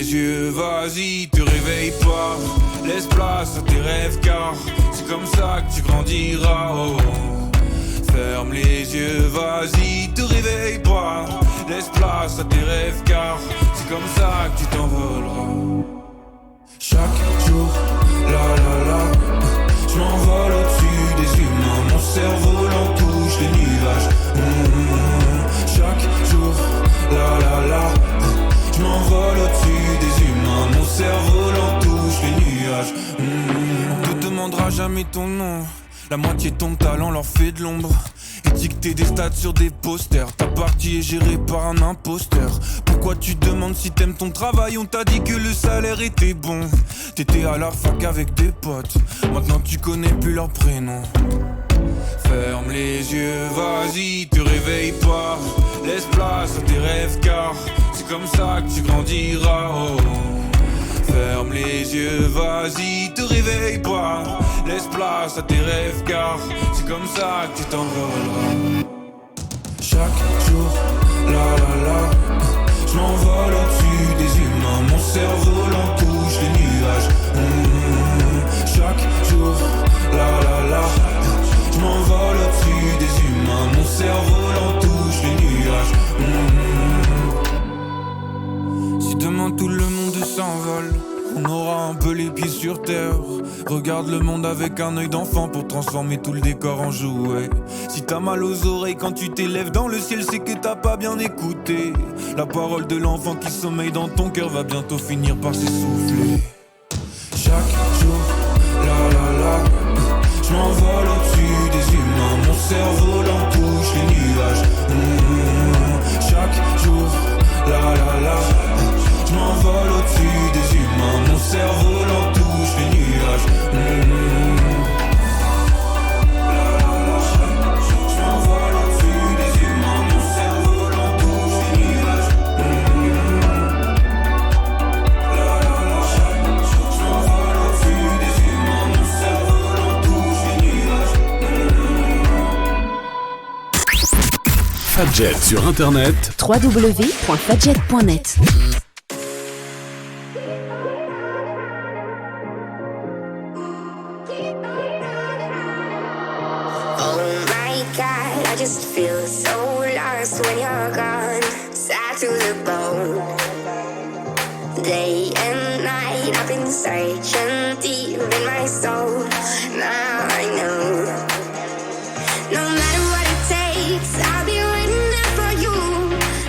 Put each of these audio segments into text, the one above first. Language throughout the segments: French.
les yeux, vas-y, te réveille pas. Laisse place à tes rêves car c'est comme ça que tu grandiras. Oh. Ferme les yeux, vas-y, te réveille pas. Laisse place à tes rêves car c'est comme ça que tu t'envoleras. Chaque jour, la la la, je m'envole au-dessus des humains. Mon cerveau l'en touche les nuages. Chaque jour, la la la, je m'envole au-dessus des humains. Mon cerveau l'en touche les nuages. On te demandera jamais ton nom. La moitié de ton talent leur fait de l'ombre. Étiqueter des stats sur des posters. Ta partie est gérée par un imposteur. Pourquoi tu demandes si t'aimes ton travail? On t'a dit que le salaire était bon. T'étais à la fac avec des potes. Maintenant tu connais plus leur prénom. Ferme les yeux, vas-y, te réveille pas. Laisse place à tes rêves car c'est comme ça que tu grandiras. Oh. Ferme les yeux, vas-y, te réveille pas. Laisse place à tes rêves car c'est comme ça que tu t'envoleras. Chaque jour, la la la, je m'envole au-dessus des humains. Mon cerveau l'en touche les nuages. Chaque jour, la la la, je m'envole au-dessus des humains. Mon cerveau l'en touche les nuages. Si demain tout le monde s'envole, on aura un peu les pieds sur terre. Regarde le monde avec un œil d'enfant pour transformer tout le décor en jouet. Si t'as mal aux oreilles quand tu t'élèves dans le ciel, c'est que t'as pas bien écouté. La parole de l'enfant qui sommeille dans ton cœur va bientôt finir par s'essouffler. Chaque jour, la la la, je m'envole au-dessus des humains. Mon cerveau l'en touche les nuages. Chaque jour, la la la, je m'envole au-dessus des humains. Mon cerveau l'en touche les nuages. Je m'envole au-dessus des humains. Mon cerveau l'en touche les nuages. Je m'envole au-dessus des humains. Mon cerveau l'en touche les nuages. Fadjet sur internet www.fadjet.net. I just feel so lost when you're gone, sad to the bone. Day and night I've been searching deep in my soul. Now I know, no matter what it takes, I'll be waiting there for you.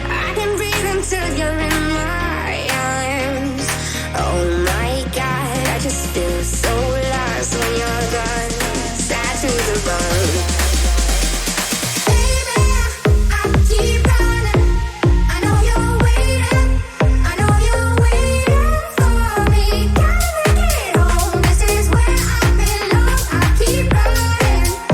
I can breathe until you're in my arms. Oh my God, I just feel so lost when you're gone, sad to the bone. Keep running.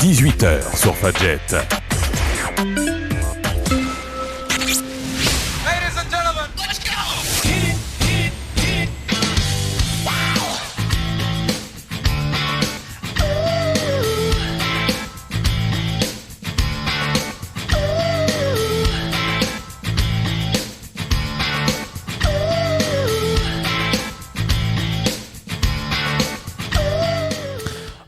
18h sur Fadjet.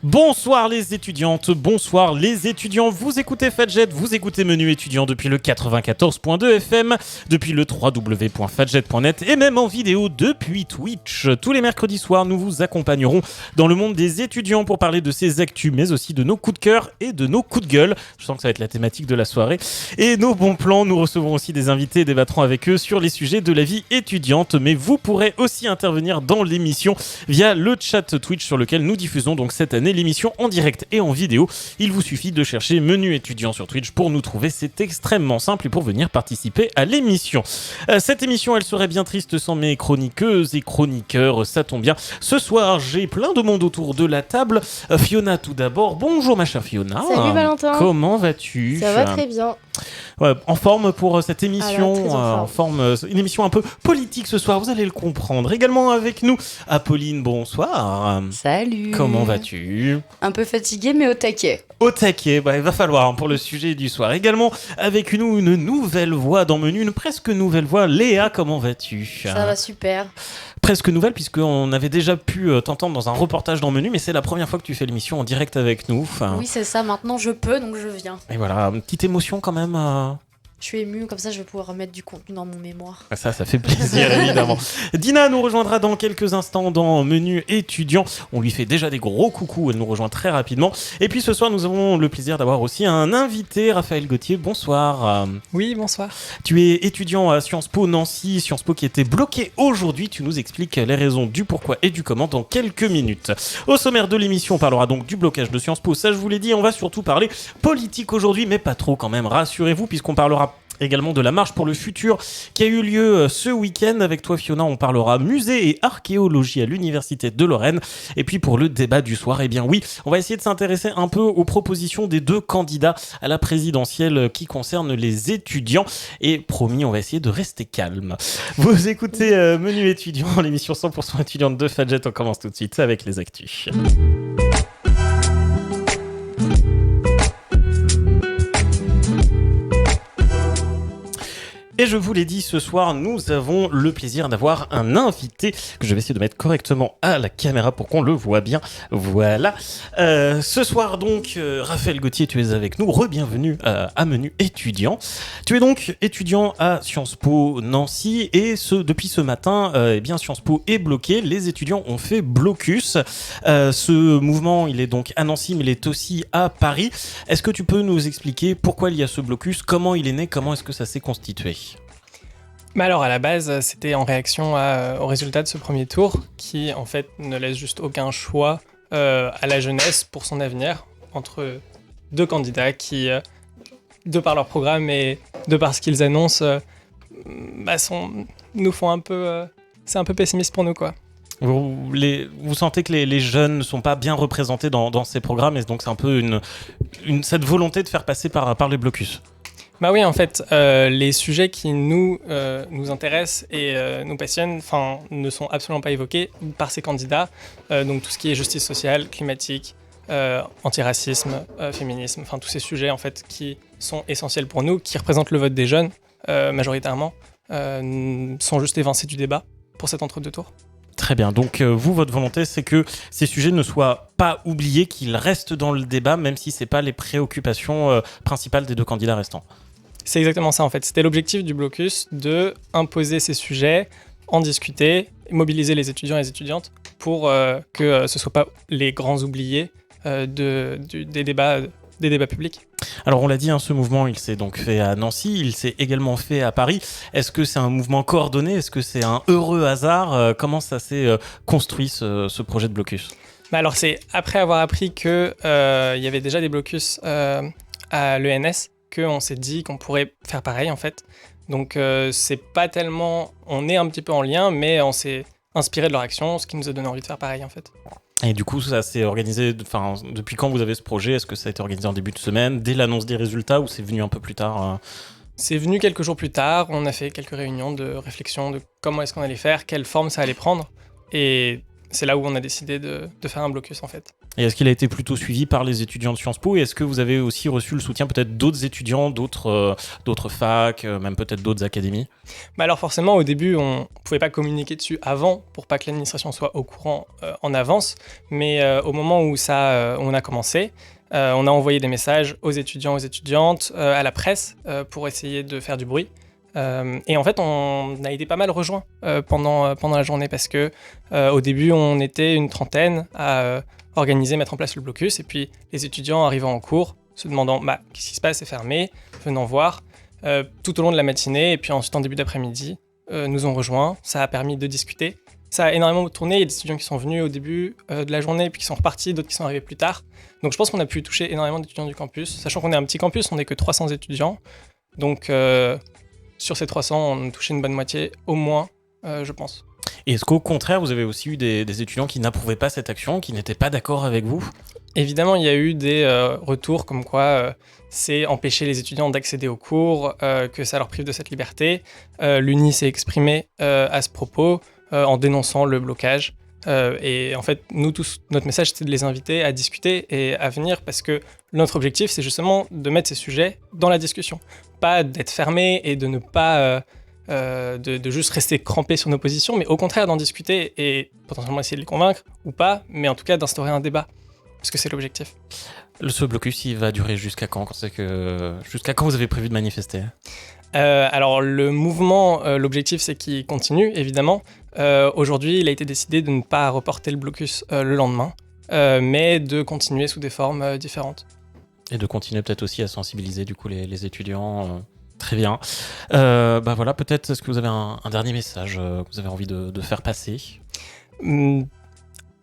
Bonsoir les étudiantes, bonsoir les étudiants, vous écoutez Fadjet, vous écoutez Menu étudiant depuis le 94.2 FM, depuis le www.fadjet.net et même en vidéo depuis Twitch. Tous les mercredis soirs, nous vous accompagnerons dans le monde des étudiants pour parler de ces actus, mais aussi de nos coups de cœur et de nos coups de gueule. Je sens que ça va être la thématique de la soirée. Et nos bons plans, nous recevrons aussi des invités et débattrons avec eux sur les sujets de la vie étudiante, mais vous pourrez aussi intervenir dans l'émission via le chat Twitch sur lequel nous diffusons donc cette année l'émission en direct et en vidéo. Il vous suffit de chercher Menu étudiant sur Twitch pour nous trouver, c'est extrêmement simple et pour venir participer à l'émission. Cette émission, elle serait bien triste sans mes chroniqueuses et chroniqueurs, ça tombe bien. Ce soir, j'ai plein de monde autour de la table. Fiona tout d'abord. Bonjour ma chère Fiona. Salut Valentin. Comment vas-tu ? Ça va très bien. Ouais, en forme pour cette émission, très en forme, une émission un peu politique ce soir, vous allez le comprendre. Également avec nous, Apolline, bonsoir. Salut. Comment vas-tu ? Un peu fatiguée mais au taquet. Au taquet, il va falloir pour le sujet du soir. Également avec nous, une nouvelle voix dans Menu, une presque nouvelle voix. Léa, comment vas-tu ? Ça va super. Presque nouvelle puisqu'on avait déjà pu t'entendre dans un reportage dans Menu, mais c'est la première fois que tu fais l'émission en direct avec nous. Oui, c'est ça, maintenant je peux, donc je viens. Et voilà, une petite émotion quand même. Je suis émue, comme ça je vais pouvoir remettre du contenu dans mon mémoire. Ça fait plaisir évidemment. Dina nous rejoindra dans quelques instants dans Menu étudiant. On lui fait déjà des gros coucous, elle nous rejoint très rapidement. Et puis ce soir nous avons le plaisir d'avoir aussi un invité, Raphaël Gauthier, bonsoir. Oui, bonsoir. Tu es étudiant à Sciences Po Nancy, Sciences Po qui était bloqué aujourd'hui. Tu nous expliques les raisons du pourquoi et du comment dans quelques minutes. Au sommaire de l'émission, on parlera donc du blocage de Sciences Po. Ça je vous l'ai dit, on va surtout parler politique aujourd'hui, mais pas trop quand même, rassurez-vous, puisqu'on parlera également de la marche pour le futur qui a eu lieu ce week-end. Avec toi Fiona, on parlera musée et archéologie à l'université de Lorraine. Et puis pour le débat du soir, eh bien oui, on va essayer de s'intéresser un peu aux propositions des deux candidats à la présidentielle qui concernent les étudiants. Et promis, on va essayer de rester calme. Vous écoutez Menu étudiant, l'émission 100% étudiante de Fadjet. On commence tout de suite avec les actus. Et je vous l'ai dit, ce soir, nous avons le plaisir d'avoir un invité que je vais essayer de mettre correctement à la caméra pour qu'on le voit bien. Voilà. Ce soir, donc, Raphaël Gauthier, tu es avec nous. Re-bienvenue à Menu étudiant. Tu es donc étudiant à Sciences Po Nancy et depuis ce matin, eh bien, Sciences Po est bloqué. Les étudiants ont fait blocus. Ce mouvement, il est donc à Nancy, mais il est aussi à Paris. Est-ce que tu peux nous expliquer pourquoi il y a ce blocus, comment il est né, comment est-ce que ça s'est constitué ? Mais alors à la base, c'était en réaction au résultat de ce premier tour qui en fait ne laisse juste aucun choix à la jeunesse pour son avenir entre deux candidats qui, de par leur programme et de par ce qu'ils annoncent, nous font un peu... c'est un peu pessimiste pour nous quoi. Vous sentez que les jeunes ne sont pas bien représentés dans ces programmes et donc c'est un peu cette volonté de faire passer par les blocus. Bah oui, en fait, les sujets qui nous intéressent et nous passionnent ne sont absolument pas évoqués par ces candidats. Donc tout ce qui est justice sociale, climatique, antiracisme, féminisme, tous ces sujets en fait, qui sont essentiels pour nous, qui représentent le vote des jeunes majoritairement, sont juste évincés du débat pour cet entre-deux tours. Très bien, donc vous, votre volonté, c'est que ces sujets ne soient pas oubliés, qu'ils restent dans le débat, même si ce n'est pas les préoccupations principales des deux candidats restants. C'est exactement ça en fait. C'était l'objectif du blocus de imposer ces sujets, en discuter, mobiliser les étudiants et les étudiantes pour que ce ne soient pas les grands oubliés des débats publics. Alors on l'a dit, ce mouvement il s'est donc fait à Nancy, il s'est également fait à Paris. Est-ce que c'est un mouvement coordonné ? Est-ce que c'est un heureux hasard ? Comment ça s'est construit ce projet de blocus ? Alors c'est après avoir appris qu'il y avait déjà des blocus à l'ENS qu'on s'est dit qu'on pourrait faire pareil en fait. Donc c'est pas tellement... On est un petit peu en lien, mais on s'est inspiré de leur action, ce qui nous a donné envie de faire pareil en fait. Et du coup, ça s'est organisé, depuis quand vous avez ce projet? Est-ce que ça a été organisé en début de semaine, dès l'annonce des résultats, ou c'est venu un peu plus tard C'est venu quelques jours plus tard, on a fait quelques réunions de réflexion de comment est-ce qu'on allait faire, quelle forme ça allait prendre, et c'est là où on a décidé de faire un blocus en fait. Et est-ce qu'il a été plutôt suivi par les étudiants de Sciences Po, et est-ce que vous avez aussi reçu le soutien peut-être d'autres étudiants, d'autres facs, même peut-être d'autres académies? Alors forcément, au début, on ne pouvait pas communiquer dessus avant pour pas que l'administration soit au courant en avance, mais au moment où on a commencé, on a envoyé des messages aux étudiants, aux étudiantes, à la presse pour essayer de faire du bruit. Et en fait, on a été pas mal rejoints pendant la journée parce que au début, on était une trentaine à organiser, mettre en place le blocus, et puis les étudiants arrivant en cours, se demandant qu'est-ce qui se passe, c'est fermé, venant voir, tout au long de la matinée, et puis ensuite en début d'après-midi, nous ont rejoints. Ça a permis de discuter. Ça a énormément tourné. Il y a des étudiants qui sont venus au début de la journée, puis qui sont repartis, d'autres qui sont arrivés plus tard. Donc je pense qu'on a pu toucher énormément d'étudiants du campus, sachant qu'on est un petit campus, on n'est que 300 étudiants. Donc sur ces 300, on a touché une bonne moitié, au moins, je pense. Et est-ce qu'au contraire, vous avez aussi eu des étudiants qui n'approuvaient pas cette action, qui n'étaient pas d'accord avec vous? Évidemment, il y a eu des retours comme quoi c'est empêcher les étudiants d'accéder aux cours, que ça leur prive de cette liberté. L'UNI s'est exprimé à ce propos en dénonçant le blocage. Et en fait, nous tous, notre message, c'était de les inviter à discuter et à venir, parce que notre objectif, c'est justement de mettre ces sujets dans la discussion. Pas d'être fermé et de ne pas... de juste rester crampé sur nos positions, mais au contraire d'en discuter et potentiellement essayer de les convaincre, ou pas, mais en tout cas d'instaurer un débat, parce que c'est l'objectif. Ce blocus, il va durer jusqu'à quand? Jusqu'à quand vous avez prévu de manifester? Alors le mouvement, l'objectif c'est qu'il continue, évidemment. Aujourd'hui, il a été décidé de ne pas reporter le blocus le lendemain, mais de continuer sous des formes différentes. Et de continuer peut-être aussi à sensibiliser du coup les étudiants. Très bien. Voilà, peut-être, est-ce que vous avez un dernier message que vous avez envie de faire passer?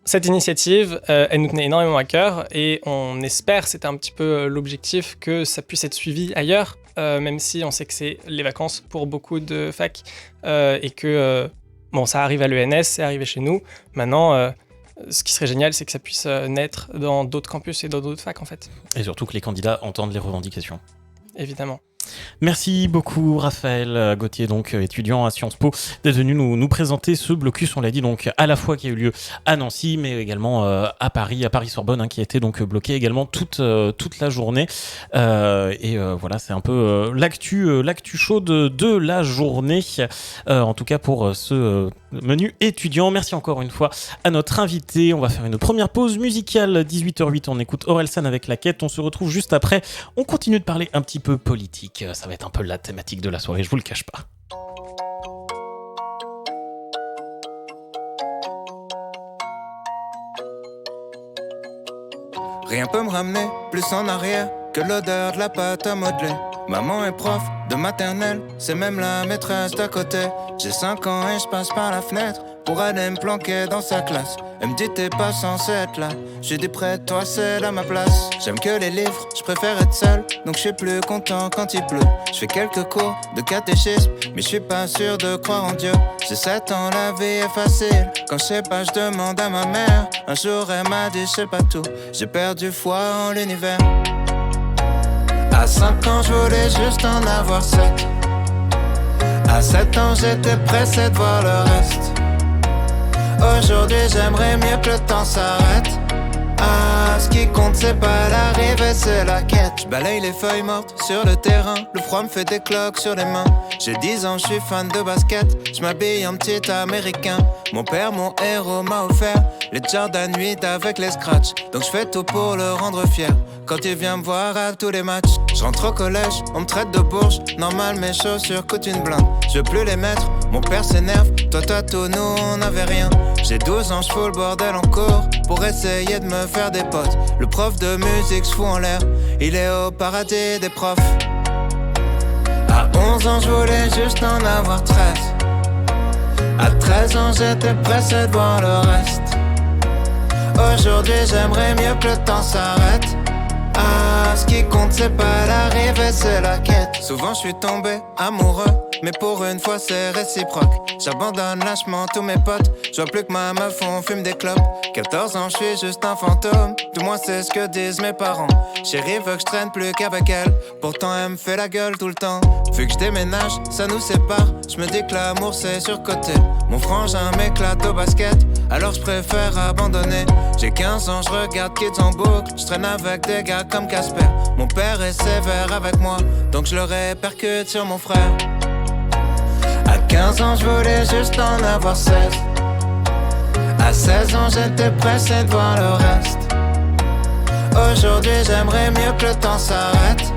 Cette initiative, elle nous tenait énormément à cœur, et on espère, c'était un petit peu l'objectif, que ça puisse être suivi ailleurs, même si on sait que c'est les vacances pour beaucoup de facs, et que ça arrive à l'ENS, c'est arrivé chez nous. Maintenant, ce qui serait génial, c'est que ça puisse naître dans d'autres campus et dans d'autres facs en fait. Et surtout que les candidats entendent les revendications. Évidemment. Merci beaucoup Raphaël Gauthier, donc étudiant à Sciences Po, d'être venu nous présenter ce blocus, on l'a dit, donc à la fois qui a eu lieu à Nancy, mais également à Paris-Sorbonne, qui a été donc bloqué également toute la journée. Voilà, c'est un peu l'actu chaude de la journée, en tout cas pour ce menu étudiant. Merci encore une fois à notre invité. On va faire une première pause musicale, 18h08, on écoute Orelsan avec La Quête, on se retrouve juste après, on continue de parler un petit peu politique. Ça va être un peu la thématique de la soirée, je vous le cache pas. Rien peut me ramener plus en arrière que l'odeur de la pâte à modeler. Maman est prof de maternelle, c'est même la maîtresse d'à côté. J'ai 5 ans et je passe par la fenêtre pour aller me planquer dans sa classe. Elle me dit t'es pas censé être là, j'ai dit près de toi c'est à ma place. J'aime que les livres, je préfère être seul, donc je suis plus content quand il pleut. Je fais quelques cours de catéchisme, mais je suis pas sûr de croire en Dieu. J'ai 7 ans, la vie est facile, quand je sais pas je demande à ma mère. Un jour elle m'a dit je sais pas tout, j'ai perdu foi en l'univers. À 5 ans je voulais juste en avoir 7. À 7 ans j'étais pressé de voir le reste. Aujourd'hui j'aimerais mieux que le temps s'arrête. Ah, ce qui compte c'est pas l'arrivée, c'est la quête. Je balaye les feuilles mortes sur le terrain, le froid me fait des cloques sur les mains. J'ai 10 ans, je suis fan de basket, je m'habille en petit américain. Mon père, mon héros, m'a offert les Jordan 8 avec les scratchs, donc je fais tout pour le rendre fier. Quand il vient me voir à tous les matchs, je rentre au collège, on me traite de bourge. Normal, mes chaussures coûtent une blinde, je veux plus les mettre, mon père s'énerve. Toi t'as tout, nous on n'avait rien. J'ai 12 ans, je fous le bordel en cours pour essayer de me faire des potes. Le prof de musique se fout en l'air, il est au paradis des profs. À 11 ans, je voulais juste en avoir 13. À 13 ans, j'étais pressé de voir le reste. Aujourd'hui, j'aimerais mieux que le temps s'arrête. Ah, ce qui compte, c'est pas l'arrivée, c'est la quête. Souvent, je suis tombé amoureux mais pour une fois c'est réciproque. J'abandonne lâchement tous mes potes. Je vois plus que ma meuf, on fume des clopes. 14 ans, je suis juste un fantôme. Du moins c'est ce que disent mes parents. Chérie veut que je traîne plus qu'avec elle. Pourtant elle me fait la gueule tout le temps. Vu que je déménage, ça nous sépare. Je me dis que l'amour c'est surcoté. Mon frangin m'éclate au basket, alors je préfère abandonner. J'ai 15 ans, je regarde Kids en boucle. Je traîne avec des gars comme Casper. Mon père est sévère avec moi, donc je le répercute sur mon frère. À 15 ans, je voulais juste en avoir 16. À 16 ans, j'étais pressé de voir le reste. Aujourd'hui, j'aimerais mieux que le temps s'arrête.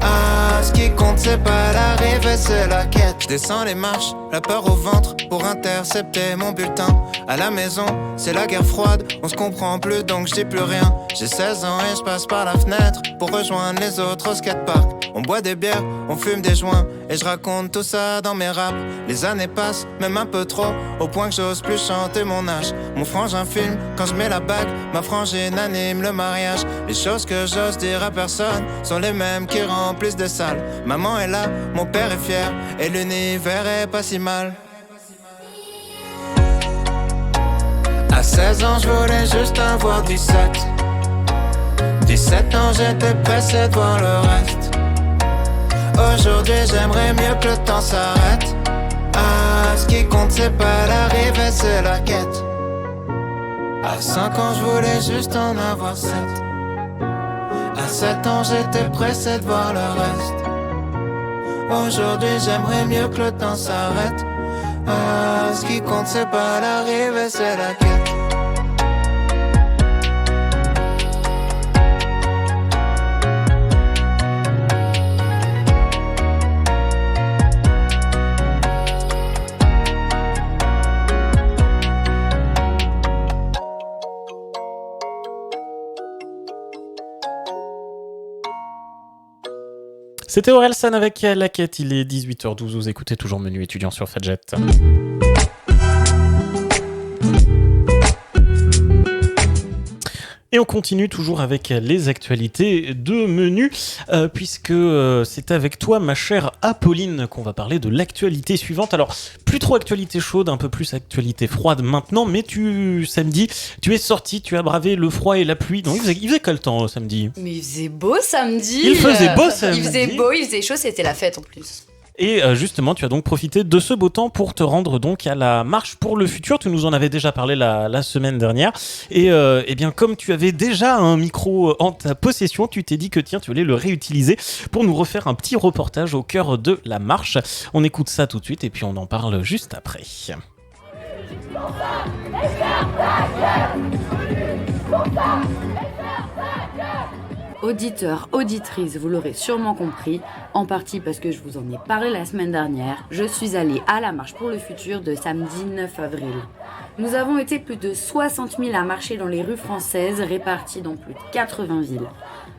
Ah, ce qui compte, c'est pas l'arrivée, c'est la quête. Je descends les marches, la peur au ventre, pour intercepter mon bulletin. À la maison, c'est la guerre froide, on se comprend plus donc je dis plus rien. J'ai 16 ans et je passe par la fenêtre pour rejoindre les autres au skatepark. On boit des bières, on fume des joints et je raconte tout ça dans mes raps. Les années passent, même un peu trop, au point que j'ose plus chanter mon âge. Mon frangin filme quand je mets la bague, ma frangine anime le mariage. Les choses que j'ose dire à personne sont les mêmes qui remplissent des salles. Maman est là, mon père est fier et l'univers est pas si mal. À 16 ans, je voulais juste avoir 17. 17 ans, j'étais pressé de voir le reste. Aujourd'hui, j'aimerais mieux que le temps s'arrête. Ah, ce qui compte, c'est pas l'arrivée, c'est la quête. À 5 ans, je voulais juste en avoir 7. À 7 ans, j'étais pressé de voir le reste. Aujourd'hui, j'aimerais mieux que le temps s'arrête. Ah, ce qui compte, c'est pas l'arrivée, c'est la quête. C'était Orelsan avec La Quête, il est 18h12, vous écoutez toujours Menu étudiant sur Fadjet. Et on continue toujours avec les actualités de Menu, puisque c'est avec toi, ma chère Apolline, qu'on va parler de l'actualité suivante. Alors, plus trop actualité chaude, un peu plus actualité froide maintenant, mais samedi, tu es sorti, tu as bravé le froid et la pluie. Donc, il faisait quel temps samedi ? Mais il faisait beau samedi. Il faisait beau samedi. Il faisait beau, il faisait chaud, c'était la fête en plus. Et justement, tu as donc profité de ce beau temps pour te rendre donc à la marche pour le futur. Tu nous en avais déjà parlé la semaine dernière. Et bien, comme tu avais déjà un micro en ta possession, tu t'es dit que tiens, tu allais le réutiliser pour nous refaire un petit reportage au cœur de la marche. On écoute ça tout de suite et puis on en parle juste après. Auditeurs, auditrices, vous l'aurez sûrement compris, en partie parce que je vous en ai parlé la semaine dernière, je suis allée à la marche pour le futur de samedi 9 avril. Nous avons été plus de 60 000 à marcher dans les rues françaises réparties dans plus de 80 villes.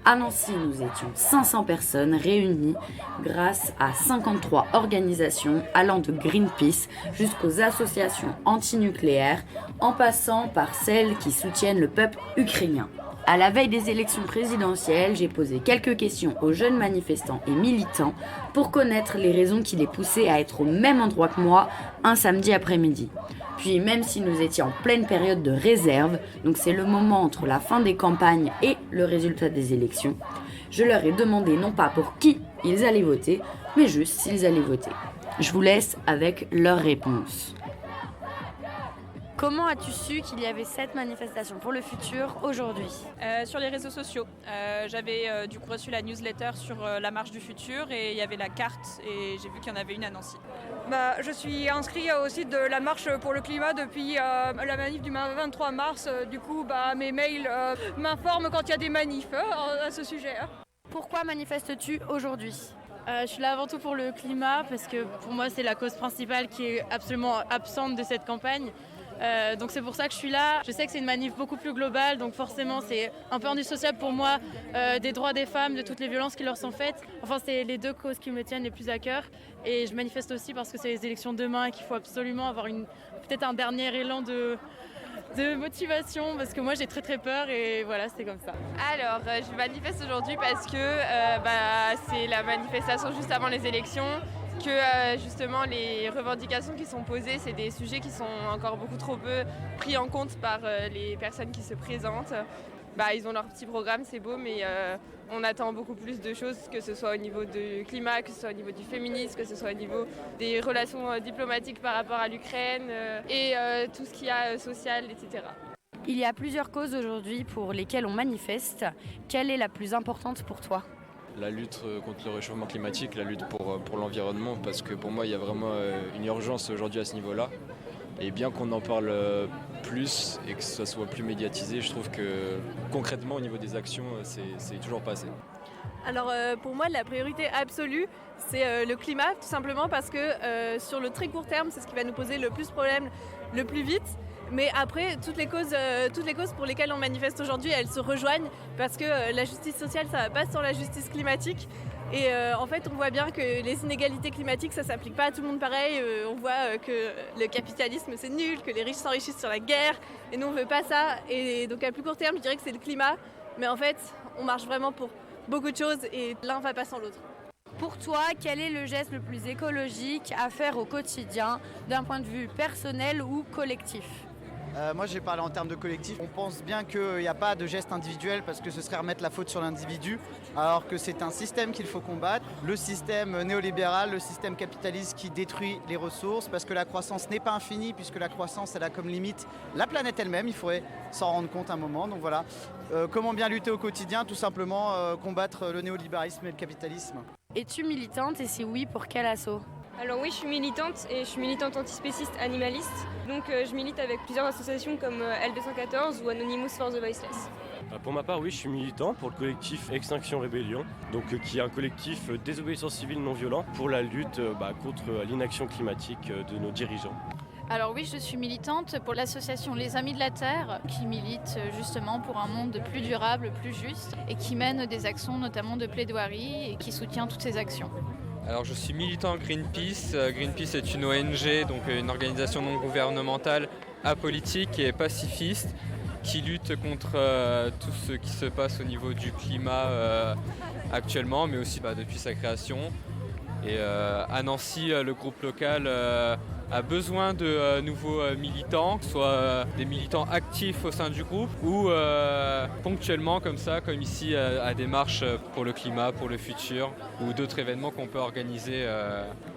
À Nancy, nous étions 500 personnes réunies grâce à 53 organisations allant de Greenpeace jusqu'aux associations antinucléaires, en passant par celles qui soutiennent le peuple ukrainien. À la veille des élections présidentielles, j'ai posé quelques questions aux jeunes manifestants et militants pour connaître les raisons qui les poussaient à être au même endroit que moi un samedi après-midi. Puis même si nous étions en pleine période de réserve, donc c'est le moment entre la fin des campagnes et le résultat des élections, je leur ai demandé non pas pour qui ils allaient voter, mais juste s'ils allaient voter. Je vous laisse avec leurs réponses. Comment as-tu su qu'il y avait cette manifestation pour le futur aujourd'hui ? Sur les réseaux sociaux. J'avais du coup reçu la newsletter sur la marche du futur et il y avait la carte et j'ai vu qu'il y en avait une à Nancy. Je suis inscrit au site de la marche pour le climat depuis la manif du 23 mars. Du coup, mes mails m'informent quand il y a des manifs à ce sujet. Pourquoi manifestes-tu aujourd'hui ? Je suis là avant tout pour le climat parce que pour moi c'est la cause principale qui est absolument absente de cette campagne. Donc c'est pour ça que je suis là. Je sais que c'est une manif beaucoup plus globale, donc forcément c'est un peu indissociable pour moi des droits des femmes, de toutes les violences qui leur sont faites. Enfin c'est les deux causes qui me tiennent les plus à cœur. Et je manifeste aussi parce que c'est les élections demain et qu'il faut absolument avoir peut-être un dernier élan de motivation parce que moi j'ai très peur et voilà c'est comme ça. Alors je manifeste aujourd'hui parce que c'est la manifestation juste avant les élections que justement les revendications qui sont posées, c'est des sujets qui sont encore beaucoup trop peu pris en compte par les personnes qui se présentent. Ils ont leur petit programme, c'est beau, mais on attend beaucoup plus de choses, que ce soit au niveau du climat, que ce soit au niveau du féminisme, que ce soit au niveau des relations diplomatiques par rapport à l'Ukraine et tout ce qu'il y a social, etc. Il y a plusieurs causes aujourd'hui pour lesquelles on manifeste. Quelle est la plus importante pour toi ? La lutte contre le réchauffement climatique, la lutte pour l'environnement, parce que pour moi il y a vraiment une urgence aujourd'hui à ce niveau-là. Et bien qu'on en parle plus et que ça soit plus médiatisé, je trouve que concrètement au niveau des actions, c'est toujours pas assez. Alors pour moi la priorité absolue c'est le climat, tout simplement parce que sur le très court terme c'est ce qui va nous poser le plus de problèmes le plus vite. Mais après, toutes les causes pour lesquelles on manifeste aujourd'hui, elles se rejoignent parce que la justice sociale, ça va pas sans la justice climatique. Et en fait, on voit bien que les inégalités climatiques, ça s'applique pas à tout le monde pareil. On voit que le capitalisme, c'est nul, que les riches s'enrichissent sur la guerre. Et nous, on veut pas ça. Et donc, à plus court terme, je dirais que c'est le climat. Mais en fait, on marche vraiment pour beaucoup de choses et l'un va pas sans l'autre. Pour toi, quel est le geste le plus écologique à faire au quotidien, d'un point de vue personnel ou collectif ? Moi j'ai parlé en termes de collectif. On pense bien qu'il n'y a pas de geste individuel parce que ce serait remettre la faute sur l'individu, alors que c'est un système qu'il faut combattre. Le système néolibéral, le système capitaliste qui détruit les ressources, parce que la croissance n'est pas infinie, puisque la croissance elle a comme limite la planète elle-même, il faudrait s'en rendre compte un moment. Donc voilà, comment bien lutter au quotidien? Tout simplement combattre le néolibéralisme et le capitalisme. Es-tu militante et si oui, pour quel assaut ? Alors oui, je suis militante et je suis militante antispéciste animaliste. Donc je milite avec plusieurs associations comme L214 ou Anonymous for the Voiceless. Pour ma part, oui, je suis militant pour le collectif Extinction Rébellion, donc, qui est un collectif désobéissance civile non violent pour la lutte contre l'inaction climatique de nos dirigeants. Alors oui, je suis militante pour l'association Les Amis de la Terre, qui milite justement pour un monde plus durable, plus juste, et qui mène des actions notamment de plaidoirie et qui soutient toutes ces actions. Alors je suis militant Greenpeace. Greenpeace est une ONG, donc une organisation non gouvernementale apolitique et pacifiste qui lutte contre tout ce qui se passe au niveau du climat actuellement, mais aussi depuis sa création. Et à Nancy, le groupe local a besoin de nouveaux militants, que ce soit des militants actifs au sein du groupe ou ponctuellement comme ça, comme ici à des marches pour le climat, pour le futur ou d'autres événements qu'on peut organiser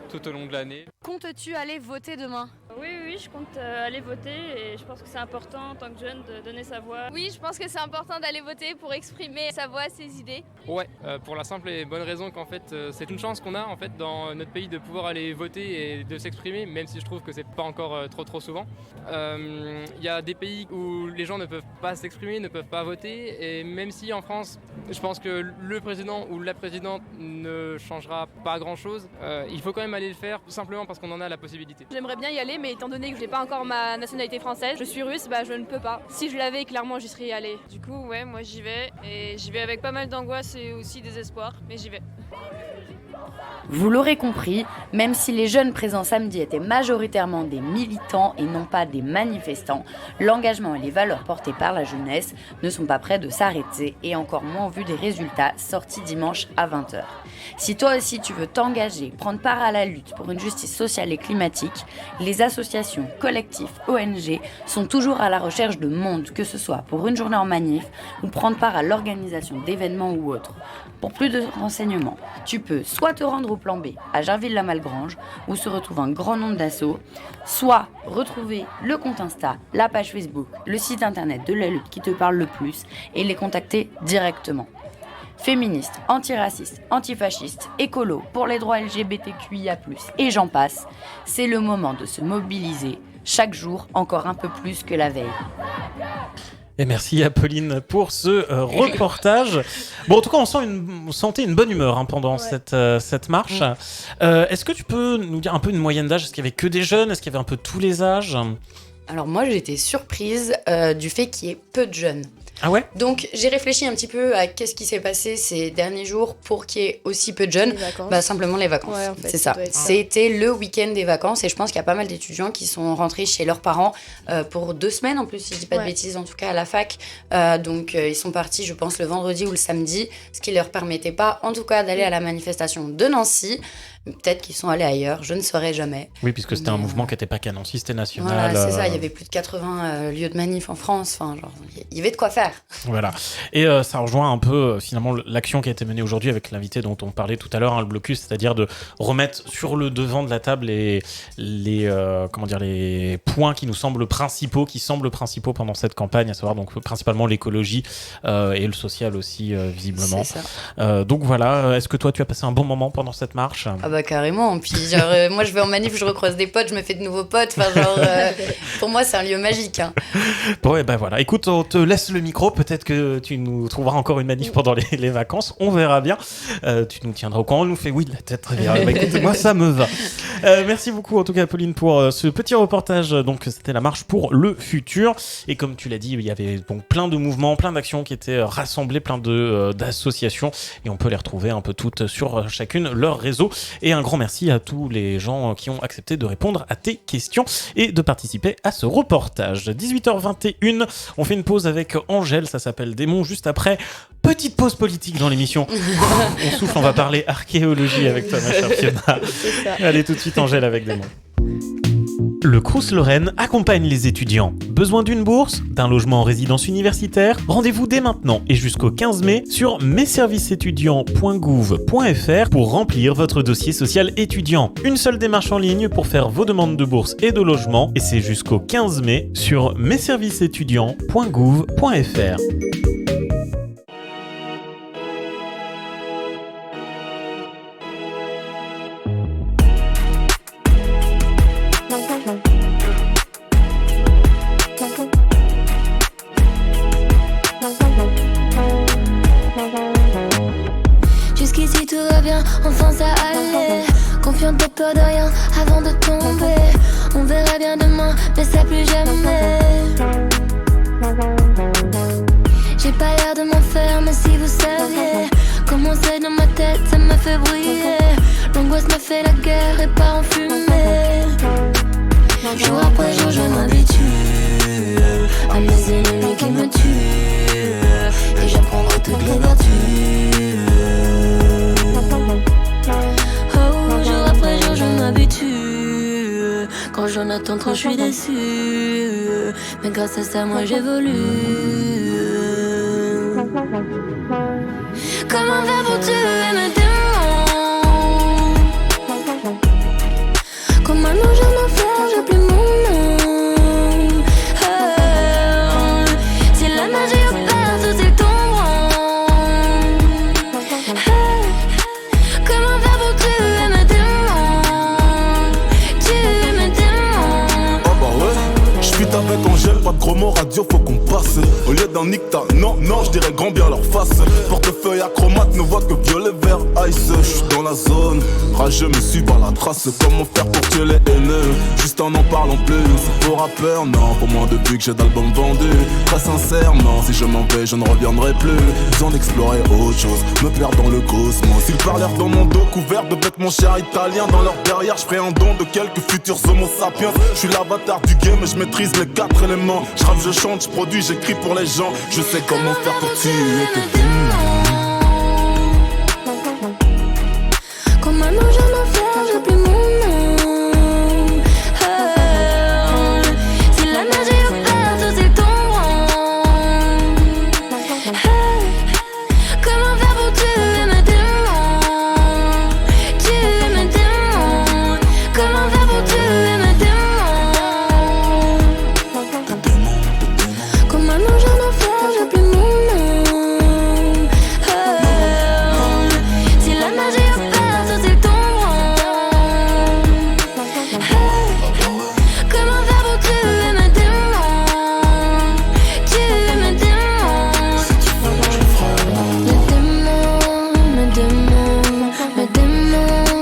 tout au long de l'année. Comptes-tu aller voter demain ? Oui, je compte aller voter et je pense que c'est important en tant que jeune de donner sa voix. Oui, je pense que c'est important d'aller voter pour exprimer sa voix, ses idées. Ouais, pour la simple et bonne raison qu'en fait c'est une chance qu'on a en fait dans notre pays de pouvoir aller voter et de s'exprimer, même si je trouve que c'est pas encore trop souvent. Il y a des pays où les gens ne peuvent pas s'exprimer, ne peuvent pas voter, et même si en France, je pense que le président ou la présidente ne changera pas grand-chose, il faut quand même aller le faire simplement parce qu'on en a la possibilité. J'aimerais bien y aller, mais étant donné que je n'ai pas encore ma nationalité française, je suis russe, je ne peux pas. Si je l'avais, clairement, j'y serais allée. Du coup, ouais, moi j'y vais, et j'y vais avec pas mal d'angoisse et aussi des espoirs, mais j'y vais. Vous l'aurez compris, même si les jeunes présents samedi étaient majoritairement des militants et non pas des manifestants, l'engagement et les valeurs portées par la jeunesse ne sont pas près de s'arrêter et encore moins au vu des résultats sortis dimanche à 20h. Si toi aussi tu veux t'engager, prendre part à la lutte pour une justice sociale et climatique, les associations, collectifs, ONG sont toujours à la recherche de monde, que ce soit pour une journée en manif ou prendre part à l'organisation d'événements ou autres. Pour plus de renseignements, tu peux soit te rendre au plan B à Jarville-la-Malgrange où se retrouve un grand nombre d'assauts, soit retrouver le compte Insta, la page Facebook, le site internet de la lutte qui te parle le plus et les contacter directement. Féministes, antiracistes, antifascistes, écolos, pour les droits LGBTQIA+, et j'en passe, c'est le moment de se mobiliser chaque jour encore un peu plus que la veille. Et merci à Pauline pour ce reportage. Bon, en tout cas, on sentait une bonne humeur pendant cette marche. Est-ce que tu peux nous dire un peu une moyenne d'âge ? Est-ce qu'il y avait que des jeunes ? Est-ce qu'il y avait un peu tous les âges ? Alors moi, j'ai été surprise du fait qu'il y ait peu de jeunes. Ah ouais ? Donc j'ai réfléchi un petit peu à qu'est-ce qui s'est passé ces derniers jours pour qu'il y ait aussi peu de jeunes. Simplement les vacances. Ouais, en fait, c'est ça. C'était le week-end des vacances et je pense qu'il y a pas mal d'étudiants qui sont rentrés chez leurs parents pour 2 semaines en plus, si je dis pas de bêtises, en tout cas à la fac. Donc ils sont partis, je pense, le vendredi ou le samedi, ce qui leur permettait pas, en tout cas, d'aller à la manifestation de Nancy. Peut-être qu'ils sont allés ailleurs, je ne saurais jamais. Oui, puisque c'était un mouvement qui n'était pas canon, c'était national. Voilà, c'est ça, il y avait plus de 80 lieux de manif en France, enfin, genre, il y avait de quoi faire. Voilà, et ça rejoint un peu finalement l'action qui a été menée aujourd'hui avec l'invité dont on parlait tout à l'heure, le blocus, c'est-à-dire de remettre sur le devant de la table les points qui nous semblent principaux, pendant cette campagne, à savoir donc principalement l'écologie et le social aussi, visiblement. C'est ça. Donc voilà, est-ce que toi tu as passé un bon moment pendant cette marche ? Ah bah carrément, puis genre, moi je vais en manif, je recroise des potes, je me fais de nouveaux potes, enfin genre, pour moi c'est un lieu magique. Hein. Bon et ben voilà, écoute, on te laisse le micro, peut-être que tu nous trouveras encore une manif pendant les vacances, on verra bien. Tu nous tiendras au courant, on nous fait oui de la tête, très bien. Bah, écoute, moi ça me va. Merci beaucoup en tout cas Pauline pour ce petit reportage, donc c'était la marche pour le futur, et comme tu l'as dit, il y avait donc plein de mouvements, plein d'actions qui étaient rassemblées, plein d'associations, et on peut les retrouver un peu toutes sur chacune leur réseau. Et un grand merci à tous les gens qui ont accepté de répondre à tes questions et de participer à ce reportage. 18h21, on fait une pause avec Angèle, ça s'appelle Démon. Juste après, petite pause politique dans l'émission. On souffle, on va parler archéologie avec toi, ma chère Fiona. Allez, tout de suite Angèle avec Démon. Le Crous Lorraine accompagne les étudiants. Besoin d'une bourse, d'un logement en résidence universitaire ? Rendez-vous dès maintenant et jusqu'au 15 mai sur messervicesétudiants.gouv.fr pour remplir votre dossier social étudiant. Une seule démarche en ligne pour faire vos demandes de bourse et de logement, et c'est jusqu'au 15 mai sur messervicesétudiants.gouv.fr. Jusqu'ici tout va bien, enfin ça allait. Confiante, pas peur de rien avant de tomber. On verra bien demain, mais ça plus jamais. J'ai pas l'air de m'en faire, mais si vous saviez comment c'est dans ma tête, ça me fait briller. L'angoisse me fait la guerre et part en fumée. Jour après jour, je m'habitue à mes ennemis qui me tuent, et j'apprendrai toutes les vertus. Oh, jour après jour, je m'habitue. Quand j'en attends trop, je suis déçue. Mais grâce à ça, moi j'évolue. Comment faire pour tuer mes démons? Comment non, j'en ai fait, j'ai plus mon nom. Oh, si la magie opère, tout est tombant. Oh, comment faire pour tuer mes démons? Tuer mes démons. Ah bah ouais, j'fuite avec Angèle, pas de gros mots radio, faut qu'on passe. Au lieu d'un nicta, non, je dirais grand bien leur face. Portefeuille acromate, ne voit que violet, vert, ice. J'suis dans la zone, rageux me suit par la trace. Comment faire pour tuer les haineux, juste en parlant plus. C'est pour rappeur, non, pour moins de vues que j'ai d'albums vendus. Très sincèrement, si je m'en vais, je ne reviendrai plus. Besoin d'explorer autre chose, me perdre dans le cosmos. Ils parlèrent dans mon dos, couvert de bêtes, mon cher italien. Dans leur derrière, j'ferai un don de quelques futurs homo sapiens. J'suis l'avatar du game, je maîtrise les 4 éléments. J'rappe, je chante, j'produis, j'écris pour les gens. Je sais comment faire pour tuer tes démons. Comment non, j'en ai fait, j'ai plus mon nom. Oh, si la magie opère, tout est tombant. Oh, comment faire pour tuer mes démons? Tuer mes démons. Comment faire pour tuer mes démons? Comment non, j'en ai fait, j'ai plus mon nom. Oh, si la magie opère, tout est tombant. Oh, comment faire pour tuer mes démons? Tuer mes démons. Mes démons, mes démons, mes démons,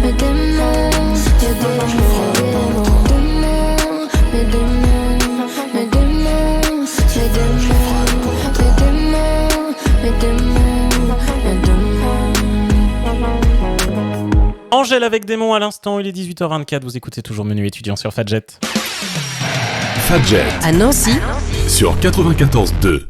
mes démons, mes démons, mes démons, mes Angèle avec Démon à l'instant, il est 18h24, vous écoutez toujours Menu étudiant sur Fadjet. Fadjet à Nancy sur 94.2.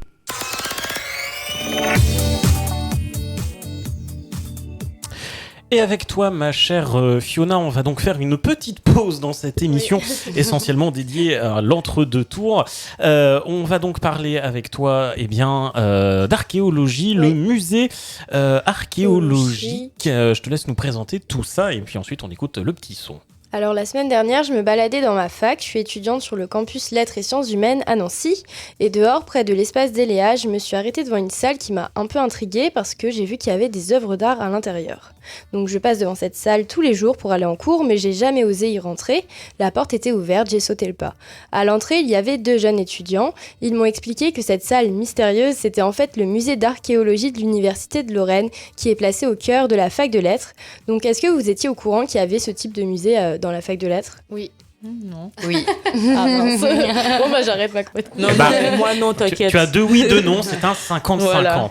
Et avec toi, ma chère Fiona, on va donc faire une petite pause dans cette émission, essentiellement dédiée à l'entre-deux tours. On va donc parler avec toi d'archéologie, le musée archéologique. Je te laisse nous présenter tout ça et puis ensuite on écoute le petit son. Alors la semaine dernière, je me baladais dans ma fac, je suis étudiante sur le campus Lettres et Sciences Humaines à Nancy, et dehors, près de l'espace Déléa, je me suis arrêtée devant une salle qui m'a un peu intriguée parce que j'ai vu qu'il y avait des œuvres d'art à l'intérieur. Donc je passe devant cette salle tous les jours pour aller en cours, mais j'ai jamais osé y rentrer. La porte était ouverte, j'ai sauté le pas. À l'entrée, il y avait 2 jeunes étudiants. Ils m'ont expliqué que cette salle mystérieuse, c'était en fait le musée d'archéologie de l'Université de Lorraine, qui est placé au cœur de la fac de lettres. Donc est-ce que vous étiez au courant qu'il y avait ce type de musée dans la fac de lettres ? Oui. Non. Oui. Ah mince. Bon bah j'arrête ma couette. Non, moi non, t'inquiète. Tu as 2 oui, 2 non, c'est un 50-50. Voilà.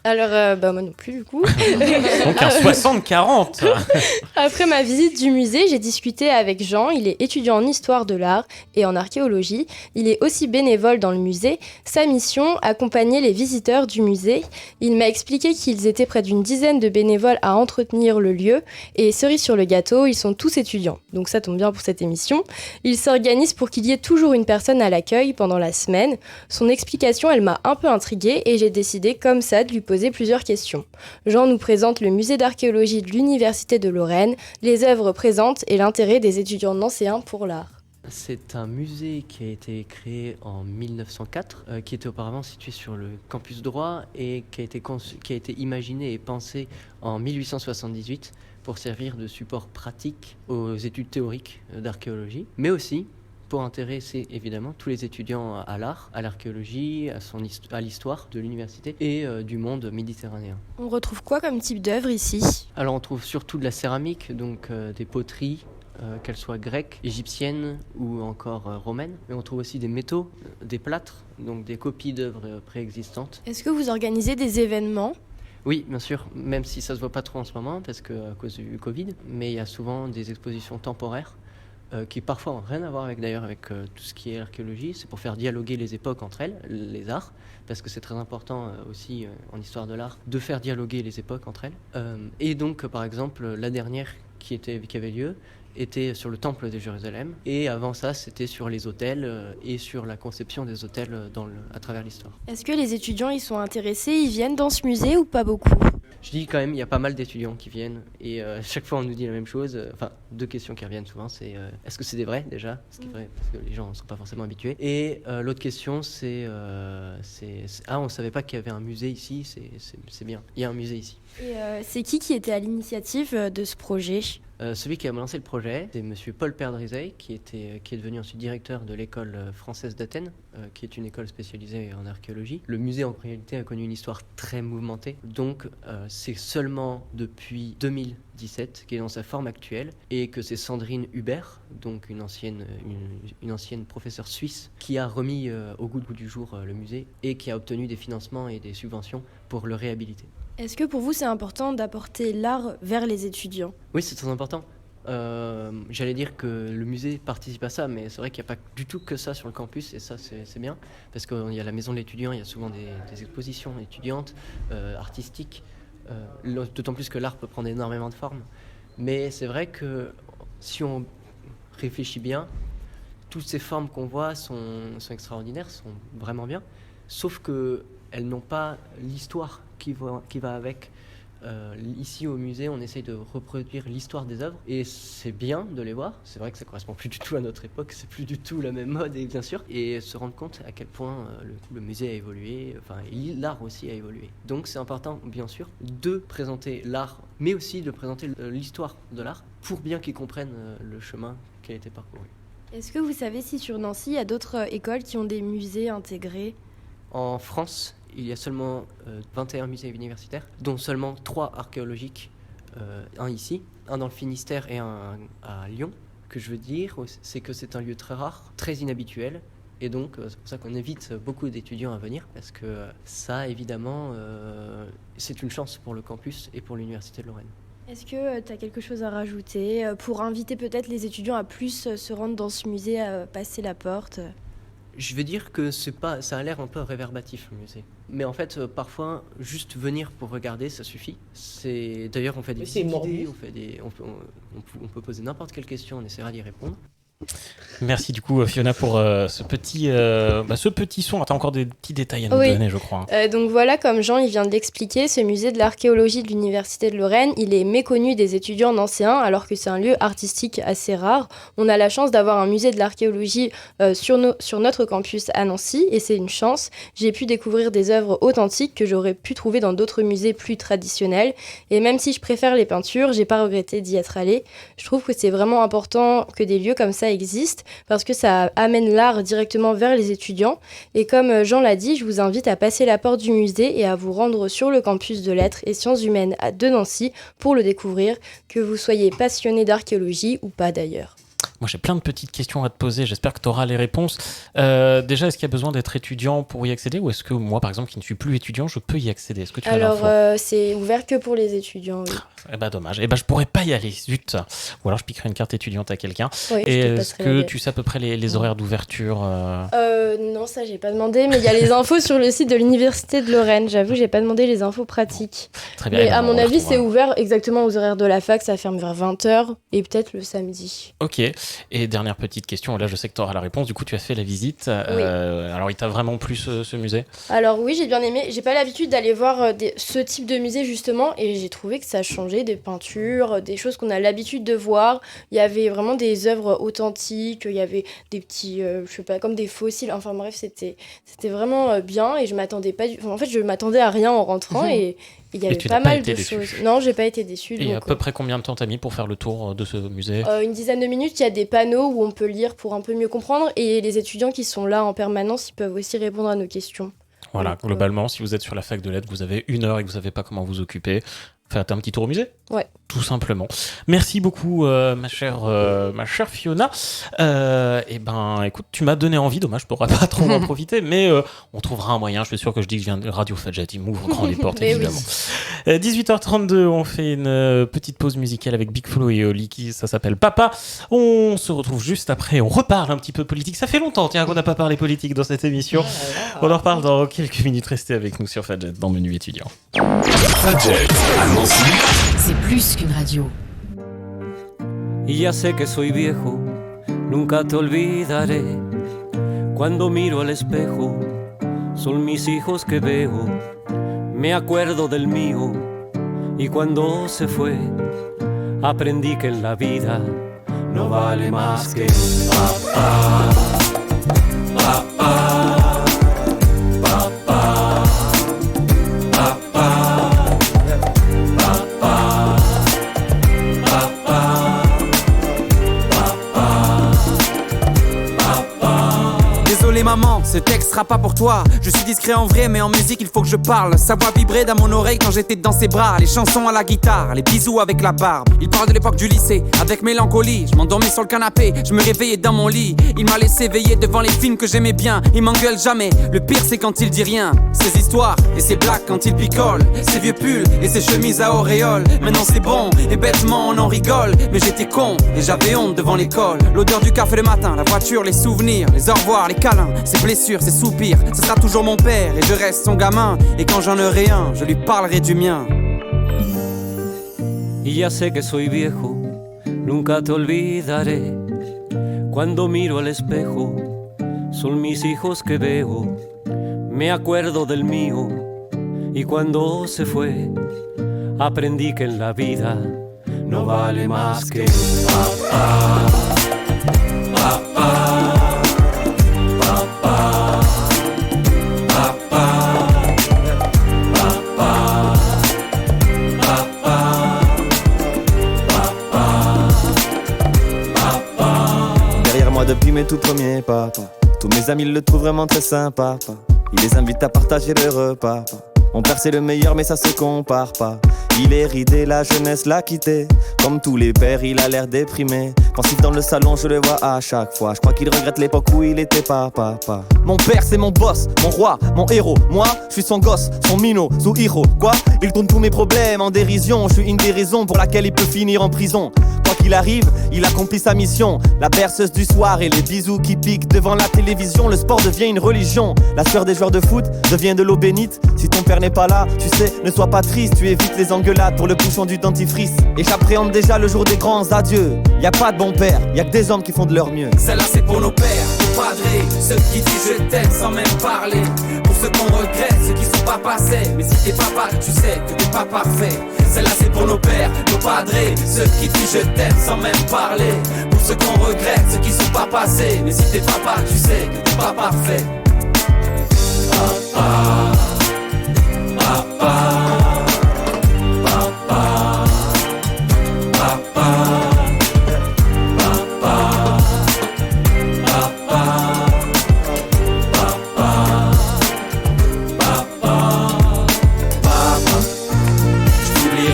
Alors, moi non plus du coup. Donc un 60-40. Après ma visite du musée, j'ai discuté avec Jean. Il est étudiant en histoire de l'art et en archéologie. Il est aussi bénévole dans le musée. Sa mission, accompagner les visiteurs du musée. Il m'a expliqué qu'ils étaient près d'une dizaine de bénévoles à entretenir le lieu. Et cerise sur le gâteau, ils sont tous étudiants. Donc ça tombe bien pour cette émission. Ils s'organisent pour qu'il y ait toujours une personne à l'accueil pendant la semaine. Son explication, elle m'a un peu intriguée et j'ai décidé comme ça de lui poser plusieurs questions. Jean nous présente le musée d'archéologie de l'Université de Lorraine, les œuvres présentes et l'intérêt des étudiants nancéens pour l'art. C'est un musée qui a été créé en 1904, qui était auparavant situé sur le campus droit et qui a été imaginé et pensé en 1878 pour servir de support pratique aux études théoriques d'archéologie, mais aussi pour intéresser évidemment tous les étudiants à l'art, à l'archéologie, à l'histoire de l'université et du monde méditerranéen. On retrouve quoi comme type d'œuvre ici ? Alors on trouve surtout de la céramique, donc des poteries, qu'elles soient grecques, égyptiennes ou encore romaines. Mais on trouve aussi des métaux, des plâtres, donc des copies d'œuvres préexistantes. Est-ce que vous organisez des événements ? Oui, bien sûr, même si ça se voit pas trop en ce moment parce que à cause du Covid, mais il y a souvent des expositions temporaires qui parfois n'ont rien à voir avec tout ce qui est archéologie. C'est pour faire dialoguer les époques entre elles, les arts, parce que c'est très important aussi en histoire de l'art de faire dialoguer les époques entre elles. Et donc, par exemple, la dernière qui avait lieu était sur le temple de Jérusalem, et avant ça, c'était sur les autels et sur la conception des autels à travers l'histoire. Est-ce que les étudiants ils sont intéressés, ils viennent dans ce musée ou pas beaucoup ? Je dis quand même, il y a pas mal d'étudiants qui viennent et chaque fois on nous dit la même chose. Enfin, 2 questions qui reviennent souvent, c'est est-ce que c'est des vrais déjà ? Ce qui est vrai, parce que les gens ne sont pas forcément habitués. Et l'autre question, c'est on ne savait pas qu'il y avait un musée ici, c'est bien. Il y a un musée ici. Et c'est qui était à l'initiative de ce projet ? Celui qui a lancé le projet, c'est monsieur Paul Perdrizet, qui est devenu ensuite directeur de l'école française d'Athènes, qui est une école spécialisée en archéologie. Le musée, en réalité, a connu une histoire très mouvementée. Donc, c'est seulement depuis 2017 qu'il est dans sa forme actuelle et que c'est Sandrine Hubert, donc une ancienne professeure suisse, qui a remis au goût du jour le musée et qui a obtenu des financements et des subventions pour le réhabiliter. Est-ce que pour vous, c'est important d'apporter l'art vers les étudiants ? Oui, c'est très important. J'allais dire que le musée participe à ça, mais c'est vrai qu'il n'y a pas du tout que ça sur le campus, et ça, c'est bien, parce qu'il y a la maison de l'étudiant, il y a souvent des expositions étudiantes, artistiques, d'autant plus que l'art peut prendre énormément de formes. Mais c'est vrai que si on réfléchit bien, toutes ces formes qu'on voit sont extraordinaires, sont vraiment bien, sauf qu'elles n'ont pas l'histoire qui va avec. Ici au musée, on essaye de reproduire l'histoire des œuvres et c'est bien de les voir. C'est vrai que ça correspond plus du tout à notre époque, c'est plus du tout la même mode, et bien sûr, et se rendre compte à quel point le musée a évolué, enfin l'art aussi a évolué. Donc c'est important, bien sûr, de présenter l'art, mais aussi de présenter l'histoire de l'art pour bien qu'ils comprennent le chemin qui a été parcouru. Est-ce que vous savez si sur Nancy, il y a d'autres écoles qui ont des musées intégrés ? En France, il y a seulement 21 musées universitaires, dont seulement 3 archéologiques, un ici, un dans le Finistère et un à Lyon. Ce que je veux dire, c'est que c'est un lieu très rare, très inhabituel, et donc c'est pour ça qu'on invite beaucoup d'étudiants à venir, parce que ça, évidemment, c'est une chance pour le campus et pour l'Université de Lorraine. Est-ce que tu as quelque chose à rajouter pour inviter peut-être les étudiants à plus se rendre dans ce musée, à passer la porte ? Je vais dire que ça a l'air un peu réverbatif le musée. Mais en fait, parfois, juste venir pour regarder, ça suffit. D'ailleurs, on fait des visites guidées, on peut poser n'importe quelle question, on essaiera d'y répondre. Merci du coup Fiona pour ce petit son. T'as encore des petits détails à nous donner, je crois. Donc voilà, comme Jean il vient de l'expliquer, ce musée de l'archéologie de l'Université de Lorraine, il est méconnu des étudiants nancéens alors que c'est un lieu artistique assez rare. On a la chance d'avoir un musée de l'archéologie sur notre campus à Nancy et c'est une chance. J'ai pu découvrir des œuvres authentiques que j'aurais pu trouver dans d'autres musées plus traditionnels et même si je préfère les peintures, j'ai pas regretté d'y être allée. Je trouve que c'est vraiment important que des lieux comme ça existent parce que ça amène l'art directement vers les étudiants et comme Jean l'a dit, je vous invite à passer la porte du musée et à vous rendre sur le campus de lettres et sciences humaines de Nancy pour le découvrir, que vous soyez passionné d'archéologie ou pas d'ailleurs. Moi, j'ai plein de petites questions à te poser. J'espère que tu auras les réponses. Déjà, est-ce qu'il y a besoin d'être étudiant pour y accéder ou est-ce que moi, par exemple, qui ne suis plus étudiant, je peux y accéder? Est-ce que tu as l'info? C'est ouvert que pour les étudiants, oui. Eh ben, dommage. Eh ben, je pourrais pas y aller, zut. Ou alors, je piquerai une carte étudiante à quelqu'un. Oui, et est-ce que tu sais à peu près les horaires d'ouverture Non, ça, j'ai pas demandé, mais il y a les infos sur le site de l'Université de Lorraine. J'avoue, j'ai pas demandé les infos pratiques. Très bien. Mais à mon avis, c'est ouvert exactement aux horaires de la fac. Ça ferme vers 20h et peut-être le samedi. Ok. Et dernière petite question, là je sais que tu auras la réponse, du coup tu as fait la visite. Oui. Alors il t'a vraiment plu ce musée? Alors oui, j'ai bien aimé. J'ai pas l'habitude d'aller voir ce type de musée justement et j'ai trouvé que ça changeait des peintures, des choses qu'on a l'habitude de voir. Il y avait vraiment des œuvres authentiques, il y avait des petits, je sais pas, comme des fossiles. Enfin bref, c'était vraiment bien et je m'attendais pas en fait, je m'attendais à rien en rentrant et il y avait pas mal de choses. Non, j'ai pas été déçue. Et à peu près combien de temps t'as mis pour faire le tour de ce musée? Une dizaine de minutes. Il y a des panneaux où on peut lire pour un peu mieux comprendre et les étudiants qui sont là en permanence, ils peuvent aussi répondre à nos questions. Voilà, donc, globalement, si vous êtes sur la fac de lettres, vous avez 1 heure et que vous savez pas comment vous occuper, faites un petit tour au musée. Ouais. Tout simplement. Merci beaucoup, ma chère Fiona. Et ben, écoute, tu m'as donné envie. Dommage, je pourrais pas trop en profiter, mais on trouvera un moyen. Je suis sûr que je dis que je viens de Radio Fadjet. Il m'ouvre grand les portes, évidemment. Oui. 18h32, on fait une petite pause musicale avec Big Flo et Oli, ça s'appelle Papa. On se retrouve juste après. On reparle un petit peu politique. Ça fait longtemps, tiens, qu'on n'a pas parlé politique dans cette émission. On en reparle dans quelques minutes. Restez avec nous sur Fadjet dans Menu étudiant. Fadjet à Nancy. C'est plus qu'une radio. Y ya sé que soy viejo, nunca te olvidaré. Cuando miro al espejo, son mis hijos que veo. Me acuerdo del mío, y cuando se fue, aprendí que en la vida no vale más que papá, papá. Maman, ce texte sera pas pour toi. Je suis discret en vrai, mais en musique il faut que je parle. Sa voix vibrait dans mon oreille quand j'étais dans ses bras. Les chansons à la guitare, les bisous avec la barbe. Il parle de l'époque du lycée, avec mélancolie. Je m'endormais sur le canapé, je me réveillais dans mon lit. Il m'a laissé veiller devant les films que j'aimais bien. Il m'engueule jamais, le pire c'est quand il dit rien. Ses histoires et ses blagues quand il picole. Ses vieux pulls et ses chemises à auréole. Maintenant c'est bon, et bêtement on en rigole. Mais j'étais con, et j'avais honte devant l'école. L'odeur du café le matin, la voiture, les souvenirs, les au revoir, les câlins. Ses blessures, ses soupirs, ce sera toujours mon père et je reste son gamin. Et quand j'en aurai un, je lui parlerai du mien. Y ya sé que soy viejo, nunca te olvidaré. Cuando miro al espejo, son mis hijos que veo. Me acuerdo del mío, y cuando se fue, aprendí que en la vida no vale más que papá, papá. Depuis mes tout premiers pas, tous mes amis le trouvent vraiment très sympa. Il les invite à partager le repas. Mon père c'est le meilleur mais ça se compare pas. Il est ridé, la jeunesse l'a quitté. Comme tous les pères, il a l'air déprimé. Pensif dans le salon, je le vois à chaque fois. Je crois qu'il regrette l'époque où il était pas papa. Mon père c'est mon boss, mon roi, mon héros. Moi, je suis son gosse, son minot, son héros. Quoi? Il tourne tous mes problèmes en dérision. Je suis une des raisons pour laquelle il peut finir en prison. Quoi qu'il arrive, il accomplit sa mission. La berceuse du soir et les bisous qui piquent devant la télévision. Le sport devient une religion. La sueur des joueurs de foot devient de l'eau bénite. Si ton père n'est pas là, tu sais, ne sois pas triste. Tu évites les engueulades pour le bouchon du dentifrice. Et j'appréhende déjà le jour des grands adieux. Y a pas de bon père, y a que des hommes qui font de leur mieux. Celle-là c'est pour nos pères, nos padrés, ceux qui disent je t'aime sans même parler. Pour ceux qu'on regrette, ceux qui sont pas passés. Mais si t'es papa, tu sais que t'es pas parfait. Celle-là c'est pour nos pères, nos padrés, ceux qui disent je t'aime sans même parler. Pour ceux qu'on regrette, ceux qui sont pas passés. Mais si t'es papa, tu sais que t'es pas parfait. Papa, papa.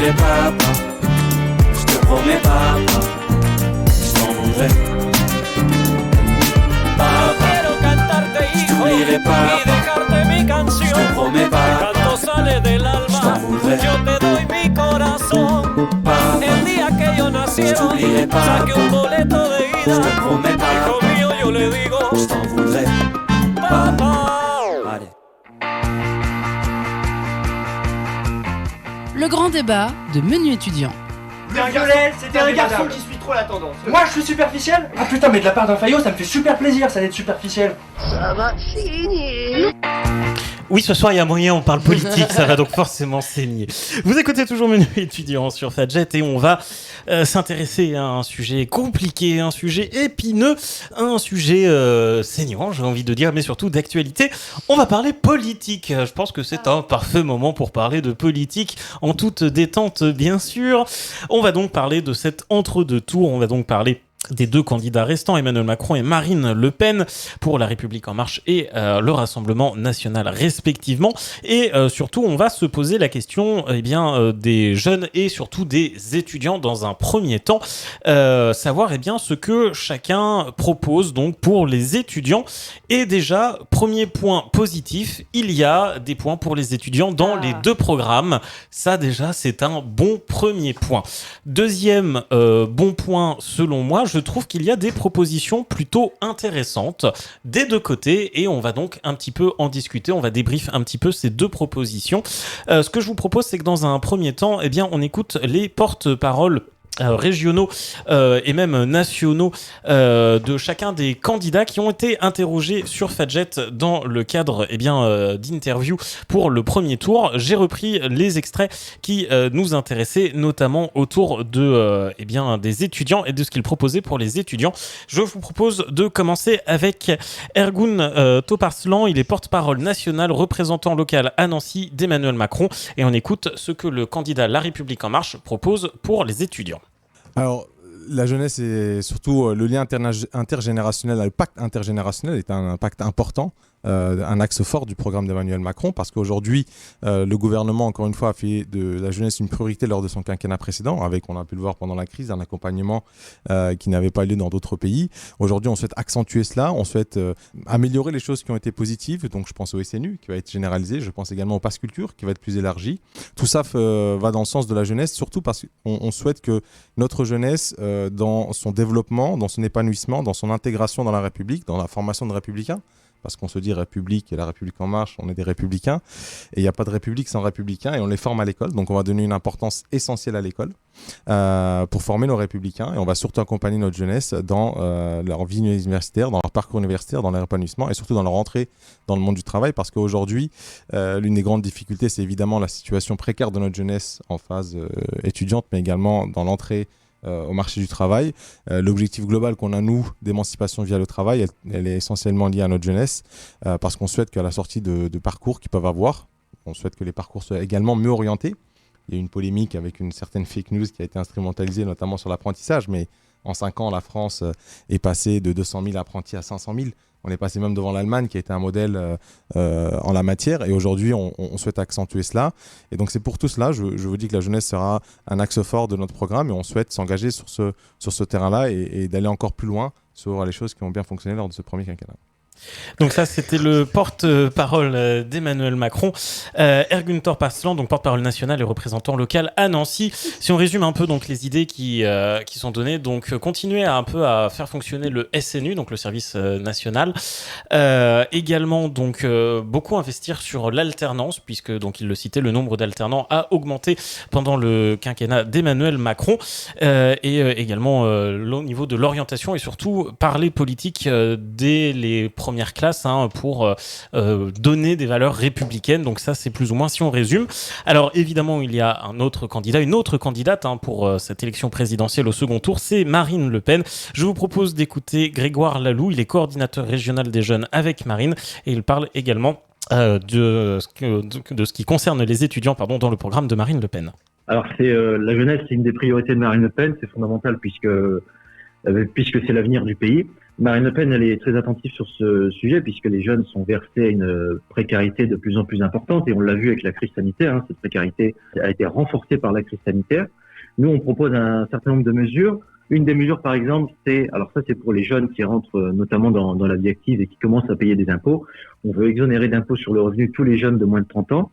Papa, je te promets papa, je t'en voudrais. Papa, je t'oublierai pas. Je te promets pas. Je t'en voudrais. Papa, je t'oublierai pas. Je te promets pas. Je t'en voudrais. Papa. Allez. Le grand débat de Menu étudiant. C'était un garçon qui suit trop la tendance. Moi je suis superficiel. Ah putain, mais de la part d'un faillot, ça me fait super plaisir ça d'être superficiel. Ça va saigner. Oui, ce soir, il y a moyen, on parle politique, ça va donc forcément saigner. Vous écoutez toujours Menu étudiant sur Fadjet et on va s'intéresser à un sujet compliqué, un sujet épineux, un sujet saignant, j'ai envie de dire, mais surtout d'actualité. On va parler politique. Je pense que c'est un parfait moment pour parler de politique, en toute détente, bien sûr. On va donc parler de cet entre-deux tours, on va donc parler des deux candidats restants, Emmanuel Macron et Marine Le Pen, pour La République En Marche et le Rassemblement National respectivement. Et surtout, on va se poser la question des jeunes et surtout des étudiants dans un premier temps, savoir ce que chacun propose donc pour les étudiants. Et déjà, premier point positif, il y a des points pour les étudiants dans les deux programmes. Ça déjà, c'est un bon premier point. Deuxième bon point selon moi, je trouve qu'il y a des propositions plutôt intéressantes des deux côtés et on va donc un petit peu en discuter, on va débrief un petit peu ces deux propositions. Ce que je vous propose, c'est que dans un premier temps, on écoute les porte-paroles régionaux et même nationaux de chacun des candidats qui ont été interrogés sur Fadjet dans le cadre d'interviews pour le premier tour. J'ai repris les extraits qui nous intéressaient, notamment autour de des étudiants et de ce qu'ils proposaient pour les étudiants. Je vous propose de commencer avec Ergun Toparslan. Il est porte-parole national, représentant local à Nancy d'Emmanuel Macron et on écoute ce que le candidat La République En Marche propose pour les étudiants. Alors, la jeunesse et surtout le lien intergénérationnel, le pacte intergénérationnel est un pacte important, un axe fort du programme d'Emmanuel Macron parce qu'aujourd'hui, le gouvernement, encore une fois, a fait de la jeunesse une priorité lors de son quinquennat précédent, avec, on a pu le voir pendant la crise, un accompagnement qui n'avait pas lieu dans d'autres pays. Aujourd'hui, on souhaite accentuer cela, on souhaite améliorer les choses qui ont été positives, donc je pense au SNU qui va être généralisé, je pense également au Pass Culture qui va être plus élargi. Tout ça va dans le sens de la jeunesse, surtout parce qu'on souhaite que notre jeunesse, dans son développement, dans son épanouissement, dans son intégration dans la République, dans la formation de républicains, parce qu'on se dit République et La République En Marche, on est des républicains, et il n'y a pas de République sans républicains, et on les forme à l'école, donc on va donner une importance essentielle à l'école pour former nos républicains, et on va surtout accompagner notre jeunesse dans leur vie universitaire, dans leur parcours universitaire, dans leur épanouissement, et surtout dans leur entrée dans le monde du travail, parce qu'aujourd'hui, l'une des grandes difficultés, c'est évidemment la situation précaire de notre jeunesse en phase étudiante, mais également dans l'entrée au marché du travail. L'objectif global qu'on a, nous, d'émancipation via le travail, elle est essentiellement liée à notre jeunesse, parce qu'on souhaite qu'à la sortie de parcours qu'ils peuvent avoir, on souhaite que les parcours soient également mieux orientés. Il y a eu une polémique avec une certaine fake news qui a été instrumentalisée, notamment sur l'apprentissage, mais en 5 ans, la France est passée de 200 000 apprentis à 500 000. On est passé même devant l'Allemagne qui a été un modèle en la matière et aujourd'hui on souhaite accentuer cela et donc c'est pour tout cela, je vous dis que la jeunesse sera un axe fort de notre programme et on souhaite s'engager sur ce terrain-là et d'aller encore plus loin sur les choses qui ont bien fonctionné lors de ce premier quinquennat. Donc ça, c'était le porte-parole d'Emmanuel Macron, Erguntor Paslan, donc porte-parole national et représentant local à Nancy. Si on résume un peu donc les idées qui sont données, donc continuer à faire fonctionner le SNU, donc le service national. Également donc beaucoup investir sur l'alternance, puisque donc il le citait, le nombre d'alternants a augmenté pendant le quinquennat d'Emmanuel Macron, et également au niveau de l'orientation et surtout parler politique dès les première classe pour donner des valeurs républicaines. Donc ça, c'est plus ou moins si on résume. Alors évidemment, il y a une autre candidate pour cette élection présidentielle au second tour, c'est Marine Le Pen. Je vous propose d'écouter Grégoire Laloux, il est coordinateur régional des jeunes avec Marine et il parle également de ce qui concerne les étudiants dans le programme de Marine Le Pen. Alors la jeunesse, c'est une des priorités de Marine Le Pen, c'est fondamental puisque c'est l'avenir du pays. Marine Le Pen, elle est très attentive sur ce sujet puisque les jeunes sont versés à une précarité de plus en plus importante et on l'a vu avec la crise sanitaire. Cette précarité a été renforcée par la crise sanitaire. Nous, on propose un certain nombre de mesures. Une des mesures, par exemple, c'est pour les jeunes qui rentrent notamment dans la vie active et qui commencent à payer des impôts. On veut exonérer d'impôts sur le revenu tous les jeunes de moins de 30 ans.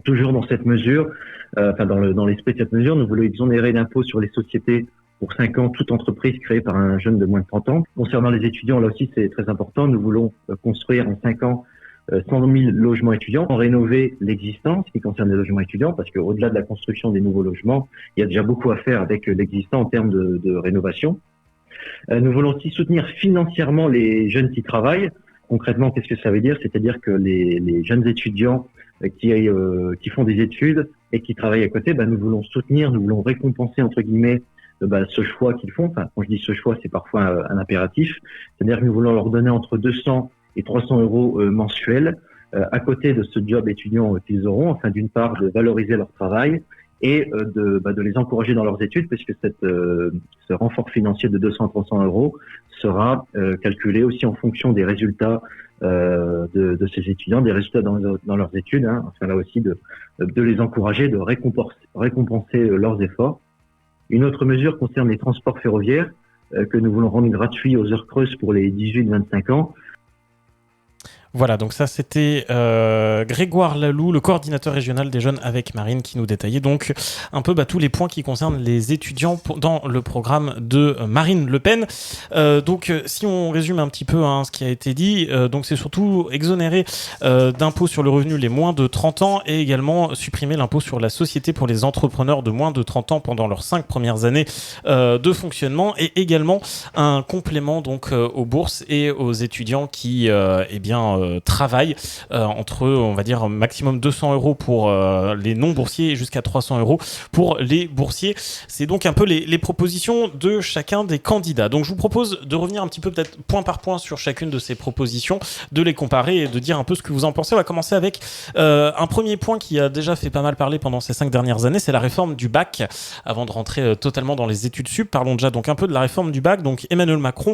Toujours dans cette mesure, dans l'esprit de cette mesure, nous voulons exonérer d'impôts sur les sociétés pour 5 ans, toute entreprise créée par un jeune de moins de 30 ans. Concernant les étudiants, là aussi, c'est très important. Nous voulons construire en 5 ans 100 000 logements étudiants, rénover l'existant, ce qui concerne les logements étudiants, parce qu'au-delà de la construction des nouveaux logements, il y a déjà beaucoup à faire avec l'existant en termes de rénovation. Nous voulons aussi soutenir financièrement les jeunes qui travaillent. Concrètement, qu'est-ce que ça veut dire? C'est-à-dire que les jeunes étudiants qui font des études et qui travaillent à côté, nous voulons soutenir, nous voulons récompenser, entre guillemets, ce choix qu'ils font. Enfin, quand je dis ce choix, c'est parfois un impératif. C'est-à-dire que nous voulons leur donner entre 200 et 300 euros mensuels à côté de ce job étudiant qu'ils auront, afin d'une part de valoriser leur travail et de les encourager dans leurs études, puisque ce renfort financier de 200 à 300 euros sera calculé aussi en fonction des résultats de ces étudiants, des résultats dans leurs études, afin là aussi de les encourager, de récompenser leurs efforts. Une autre mesure concerne les transports ferroviaires que nous voulons rendre gratuits aux heures creuses pour les 18-25 ans. Voilà, donc ça c'était Grégoire Laloux, le coordinateur régional des jeunes avec Marine, qui nous détaillait donc un peu tous les points qui concernent les étudiants dans le programme de Marine Le Pen. Donc si on résume un petit peu ce qui a été dit, donc c'est surtout exonérer d'impôts sur le revenu les moins de 30 ans et également supprimer l'impôt sur la société pour les entrepreneurs de moins de 30 ans pendant leurs 5 premières années de fonctionnement, et également un complément donc aux bourses et aux étudiants qui travaillent entre, on va dire, maximum 200 euros pour les non-boursiers et jusqu'à 300 euros pour les boursiers. C'est donc un peu les propositions de chacun des candidats. Donc je vous propose de revenir un petit peu peut-être point par point sur chacune de ces propositions, de les comparer et de dire un peu ce que vous en pensez. On va commencer avec un premier point qui a déjà fait pas mal parler pendant ces 5 dernières années, c'est la réforme du bac. Avant de rentrer totalement dans les études sup, parlons déjà donc un peu de la réforme du bac. Donc Emmanuel Macron,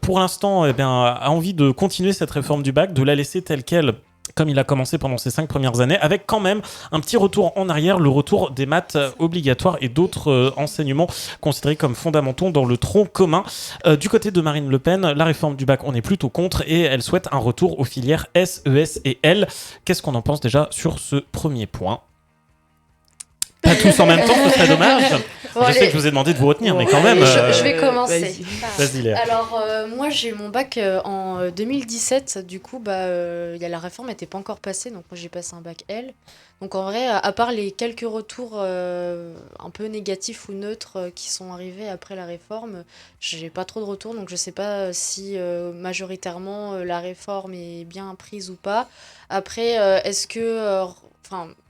pour l'instant, a envie de continuer cette réforme du bac, de la laisser telle qu'elle, comme il a commencé pendant ces 5 premières années, avec quand même un petit retour en arrière, le retour des maths obligatoires et d'autres enseignements considérés comme fondamentaux dans le tronc commun. Du côté de Marine Le Pen, la réforme du bac, on est plutôt contre et elle souhaite un retour aux filières S, ES et L. Qu'est-ce qu'on en pense déjà sur ce premier point ? Pas tous en même temps, ce serait dommage. Bon, je sais que je vous ai demandé de vous retenir, mais quand même... Je vais commencer. Vas-y, Léa. Alors, moi, j'ai eu mon bac en 2017. Du coup, la réforme n'était pas encore passée. Donc, moi, j'ai passé un bac L. Donc, en vrai, à part les quelques retours un peu négatifs ou neutres qui sont arrivés après la réforme, j'ai pas trop de retours. Donc, je sais pas si majoritairement la réforme est bien prise ou pas. Après, est-ce que...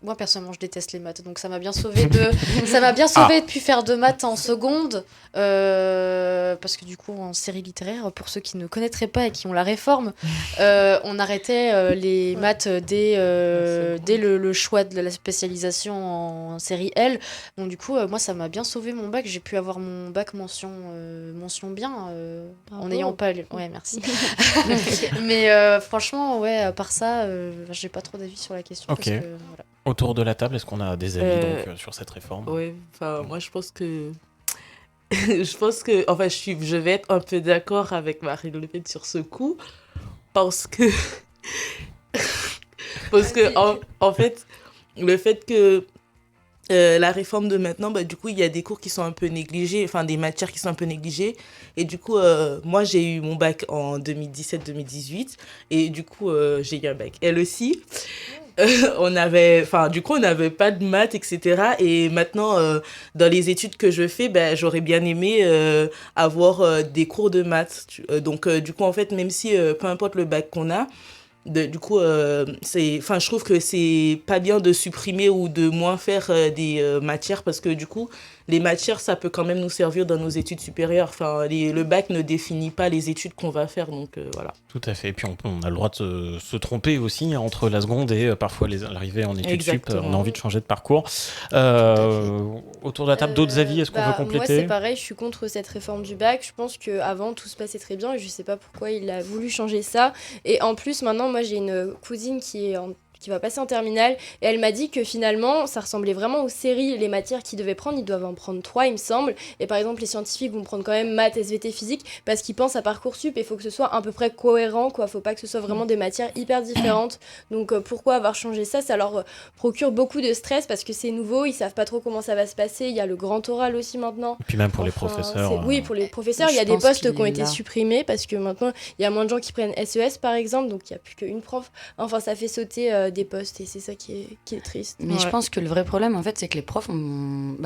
moi personnellement je déteste les maths, donc ça m'a bien sauvé de plus faire de maths en seconde, parce que du coup en série littéraire, pour ceux qui ne connaîtraient pas et qui ont la réforme, on arrêtait les maths dès le choix de la spécialisation en série L. Donc du coup moi ça m'a bien sauvé mon bac, j'ai pu avoir mon bac mention bien en n'ayant pas ouais merci. Mais franchement à part ça j'ai pas trop d'avis sur la question. Ok. Parce que, voilà. Autour de la table, est-ce qu'on a des avis sur cette réforme ? Oui, moi je pense que je vais être un peu d'accord avec Marine Le Pen sur ce coup. Parce que en fait, le fait que la réforme de maintenant, du coup, il y a des cours qui sont un peu négligés, enfin des matières qui sont un peu négligées. Et du coup, moi, j'ai eu mon bac en 2017-2018. Et du coup, j'ai eu un bac L aussi. On n'avait pas de maths, etc. Et maintenant, dans les études que je fais, j'aurais bien aimé avoir des cours de maths. Donc, du coup, en fait, même si, peu importe le bac qu'on a, du coup, je trouve que c'est pas bien de supprimer ou de moins faire des matières parce que du coup, les matières, ça peut quand même nous servir dans nos études supérieures. Enfin, le bac ne définit pas les études qu'on va faire, donc voilà. Tout à fait. Et puis on a le droit de se tromper aussi entre la seconde et parfois l'arrivée en études sup. On a envie de changer de parcours. Autour de la table, d'autres avis, est-ce qu'on veut compléter ? Moi, c'est pareil, je suis contre cette réforme du bac. Je pense qu'avant, tout se passait très bien et je sais pas pourquoi il a voulu changer ça. Et en plus, maintenant, moi, j'ai une cousine qui va passer en terminale et elle m'a dit que finalement ça ressemblait vraiment aux séries, les matières qu'ils devaient prendre, ils doivent en prendre 3 il me semble, et par exemple les scientifiques vont prendre quand même maths, SVT, physique parce qu'ils pensent à Parcoursup et il faut que ce soit à peu près cohérent quoi, faut pas que ce soit vraiment des matières hyper différentes, donc pourquoi avoir changé ça, ça leur procure beaucoup de stress parce que c'est nouveau, ils savent pas trop comment ça va se passer, il y a le grand oral aussi maintenant. Et puis même pour les professeurs. Oui, pour les professeurs, il y a des postes qui ont été supprimés parce que maintenant il y a moins de gens qui prennent SES par exemple, donc il y a plus qu'une prof, enfin ça fait sauter des postes et c'est ça qui est triste. Mais je pense que le vrai problème en fait c'est que les profs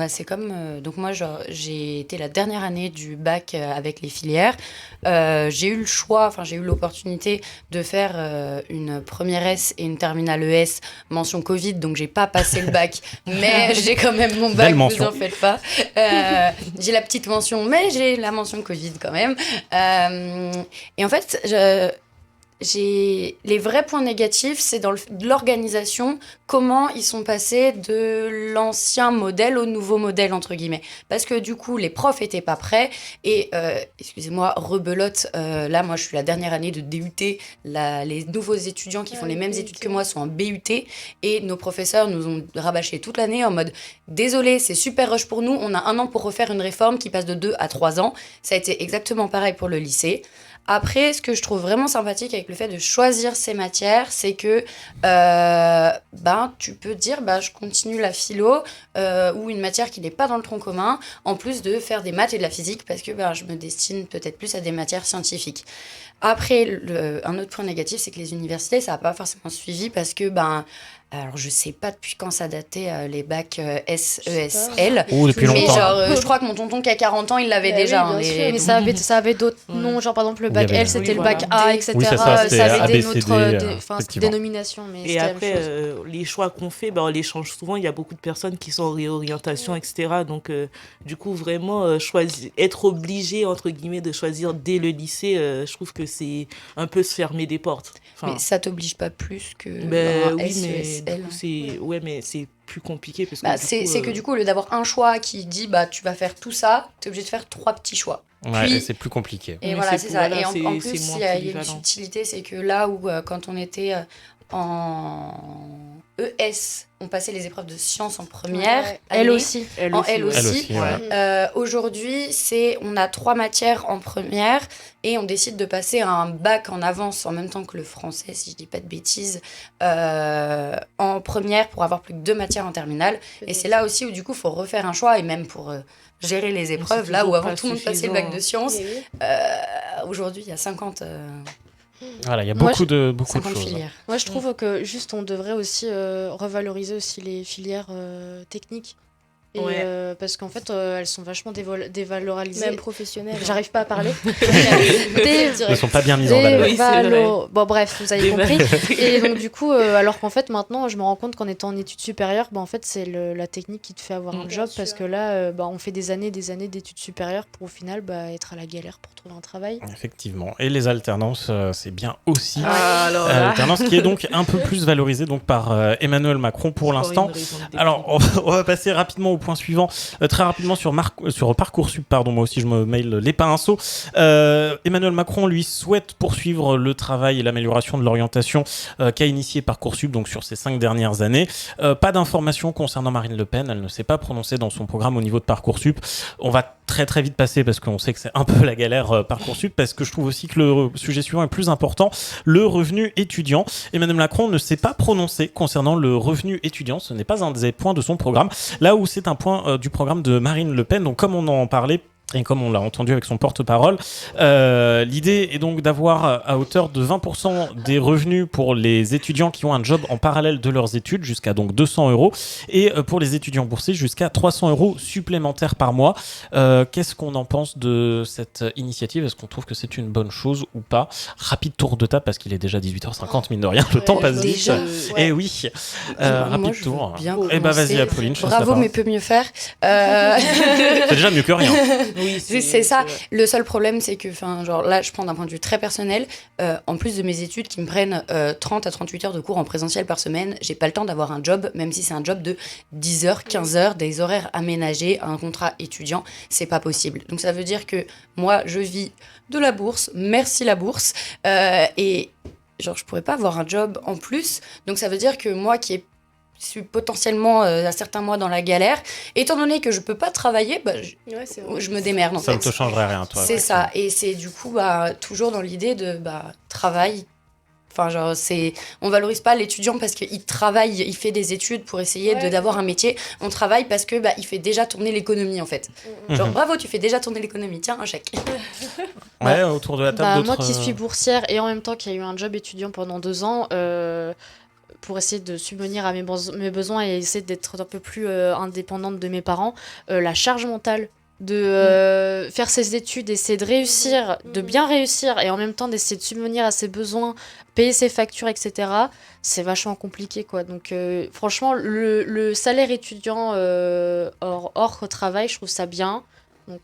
c'est comme donc moi j'ai été la dernière année du bac avec les filières, j'ai eu l'opportunité de faire une première S et une terminale ES mention Covid, donc j'ai pas passé le bac mais j'ai quand même mon bac, vous en faites pas, j'ai la petite mention mais j'ai la mention Covid quand même, et en fait les vrais points négatifs, c'est dans l'organisation, comment ils sont passés de l'ancien modèle au nouveau modèle, entre guillemets. Parce que du coup, les profs étaient pas prêts et, excusez-moi, rebelote, là, moi, je suis la dernière année de DUT, les nouveaux étudiants qui font les mêmes études que moi sont en BUT et nos professeurs nous ont rabâché toute l'année en mode « Désolé, c'est super rush pour nous, on a 1 an pour refaire une réforme qui passe de 2 à 3 ans. » Ça a été exactement pareil pour le lycée. Après, ce que je trouve vraiment sympathique avec le fait de choisir ces matières, c'est que tu peux dire je continue la philo ou une matière qui n'est pas dans le tronc commun, en plus de faire des maths et de la physique parce que je me destine peut-être plus à des matières scientifiques. Après, un autre point négatif, c'est que les universités, ça n'a pas forcément suivi parce que alors je sais pas depuis quand ça datait les bacs S, ES, L. Depuis mais longtemps. Je crois que mon tonton qui a 40 ans, il l'avait déjà. Mais ça avait d'autres noms, genre par exemple le bac L, c'était le bac A, etc. Oui, ça avait des autres dénominations. Mais et après, les choix qu'on fait, on les change souvent. Il y a beaucoup de personnes qui sont en réorientation, etc. Donc, du coup, vraiment, être obligé, entre guillemets, de choisir dès le lycée, je trouve que c'est un peu se fermer des portes. Mais ça t'oblige pas plus que mais c'est plus compliqué parce que c'est que du coup au lieu d'avoir un choix qui dit tu vas faire tout ça, t'es obligé de faire 3 petits choix. Ouais, c'est plus compliqué. Et voilà, c'est ça. Et en plus, il y a une subtilité, c'est que là où quand on était en ES, on passait les épreuves de sciences en première année. Elle aussi. Aujourd'hui, on a 3 matières en première et on décide de passer un bac en avance en même temps que le français, si je dis pas de bêtises, en première pour avoir plus que 2 matières en terminale. Et c'est là aussi où du coup, il faut refaire un choix et même pour gérer les épreuves, là où avant tout le monde passait le bac de sciences, aujourd'hui, il y a 50... Voilà, il y a beaucoup de choses. Filières. Moi, je trouve que juste on devrait aussi revaloriser aussi les filières techniques. Et parce qu'en fait, elles sont vachement dévalorisées. Même professionnelles. J'arrive pas à parler. Elles ne sont pas bien mises en valeur. Bon, bref, vous avez compris. Et donc, du coup, alors qu'en fait, maintenant, je me rends compte qu'en étant en études supérieures, en fait, c'est la technique qui te fait avoir un job. Parce que là, on fait des années d'études supérieures pour au final être à la galère pour trouver un travail. Effectivement. Et les alternances, c'est bien aussi. Alternance qui est donc un peu plus valorisée par Emmanuel Macron pour l'instant. Alors, on va passer rapidement au point suivant, très rapidement sur Parcoursup, moi aussi je me mail les pinceaux. Emmanuel Macron, lui, souhaite poursuivre le travail et l'amélioration de l'orientation qu'a initié Parcoursup donc sur ces 5 dernières années. Pas d'informations concernant Marine Le Pen, elle ne s'est pas prononcée dans son programme au niveau de Parcoursup. On va très très vite passer parce qu'on sait que c'est un peu la galère Parcoursup, parce que je trouve aussi que le sujet suivant est plus important, le revenu étudiant. Emmanuel Macron ne s'est pas prononcé concernant le revenu étudiant, ce n'est pas un des points de son programme, là où c'est un point du programme de Marine Le Pen. Donc comme on en parlait, et comme on l'a entendu avec son porte-parole, l'idée est donc d'avoir à hauteur de 20% des revenus pour les étudiants qui ont un job en parallèle de leurs études, jusqu'à donc 200 €, et pour les étudiants boursiers, jusqu'à 300 € supplémentaires par mois. Qu'est-ce qu'on en pense de cette initiative ? Est-ce qu'on trouve que c'est une bonne chose ou pas ? Rapide tour de table, parce qu'il est déjà 18h50, mine de rien, le temps passe vite. Et oui, rapide tour. Eh ben vas-y Apolline, bravo, mais peut mieux faire. C'est déjà mieux que rien. Oui, c'est ça. Le seul problème, c'est que, là, je prends d'un point de vue très personnel, en plus de mes études qui me prennent 30 à 38 heures de cours en présentiel par semaine, j'ai pas le temps d'avoir un job, même si c'est un job de 10 heures, 15 heures, des horaires aménagés, un contrat étudiant, c'est pas possible. Donc ça veut dire que moi, je vis de la bourse, merci la bourse, et je pourrais pas avoir un job en plus. Donc ça veut dire que moi qui suis potentiellement à certains mois dans la galère, étant donné que je peux pas travailler, je me démerde. Ça ne te changerait rien, toi. C'est ça, et c'est du coup toujours dans l'idée de travail. On valorise pas l'étudiant parce qu'il travaille, il fait des études pour essayer d'avoir un métier. On travaille parce que il fait déjà tourner l'économie en fait. Bravo, tu fais déjà tourner l'économie. Tiens, un chèque. Ouais, autour de la table. Moi qui suis boursière et en même temps qui a eu un job étudiant pendant 2 ans. Pour essayer de subvenir à mes besoins et essayer d'être un peu plus indépendante de mes parents, la charge mentale de faire ses études, essayer de réussir, de bien réussir et en même temps d'essayer de subvenir à ses besoins, payer ses factures, etc., c'est vachement compliqué, quoi. Donc franchement, le salaire étudiant hors travail, je trouve ça bien. Donc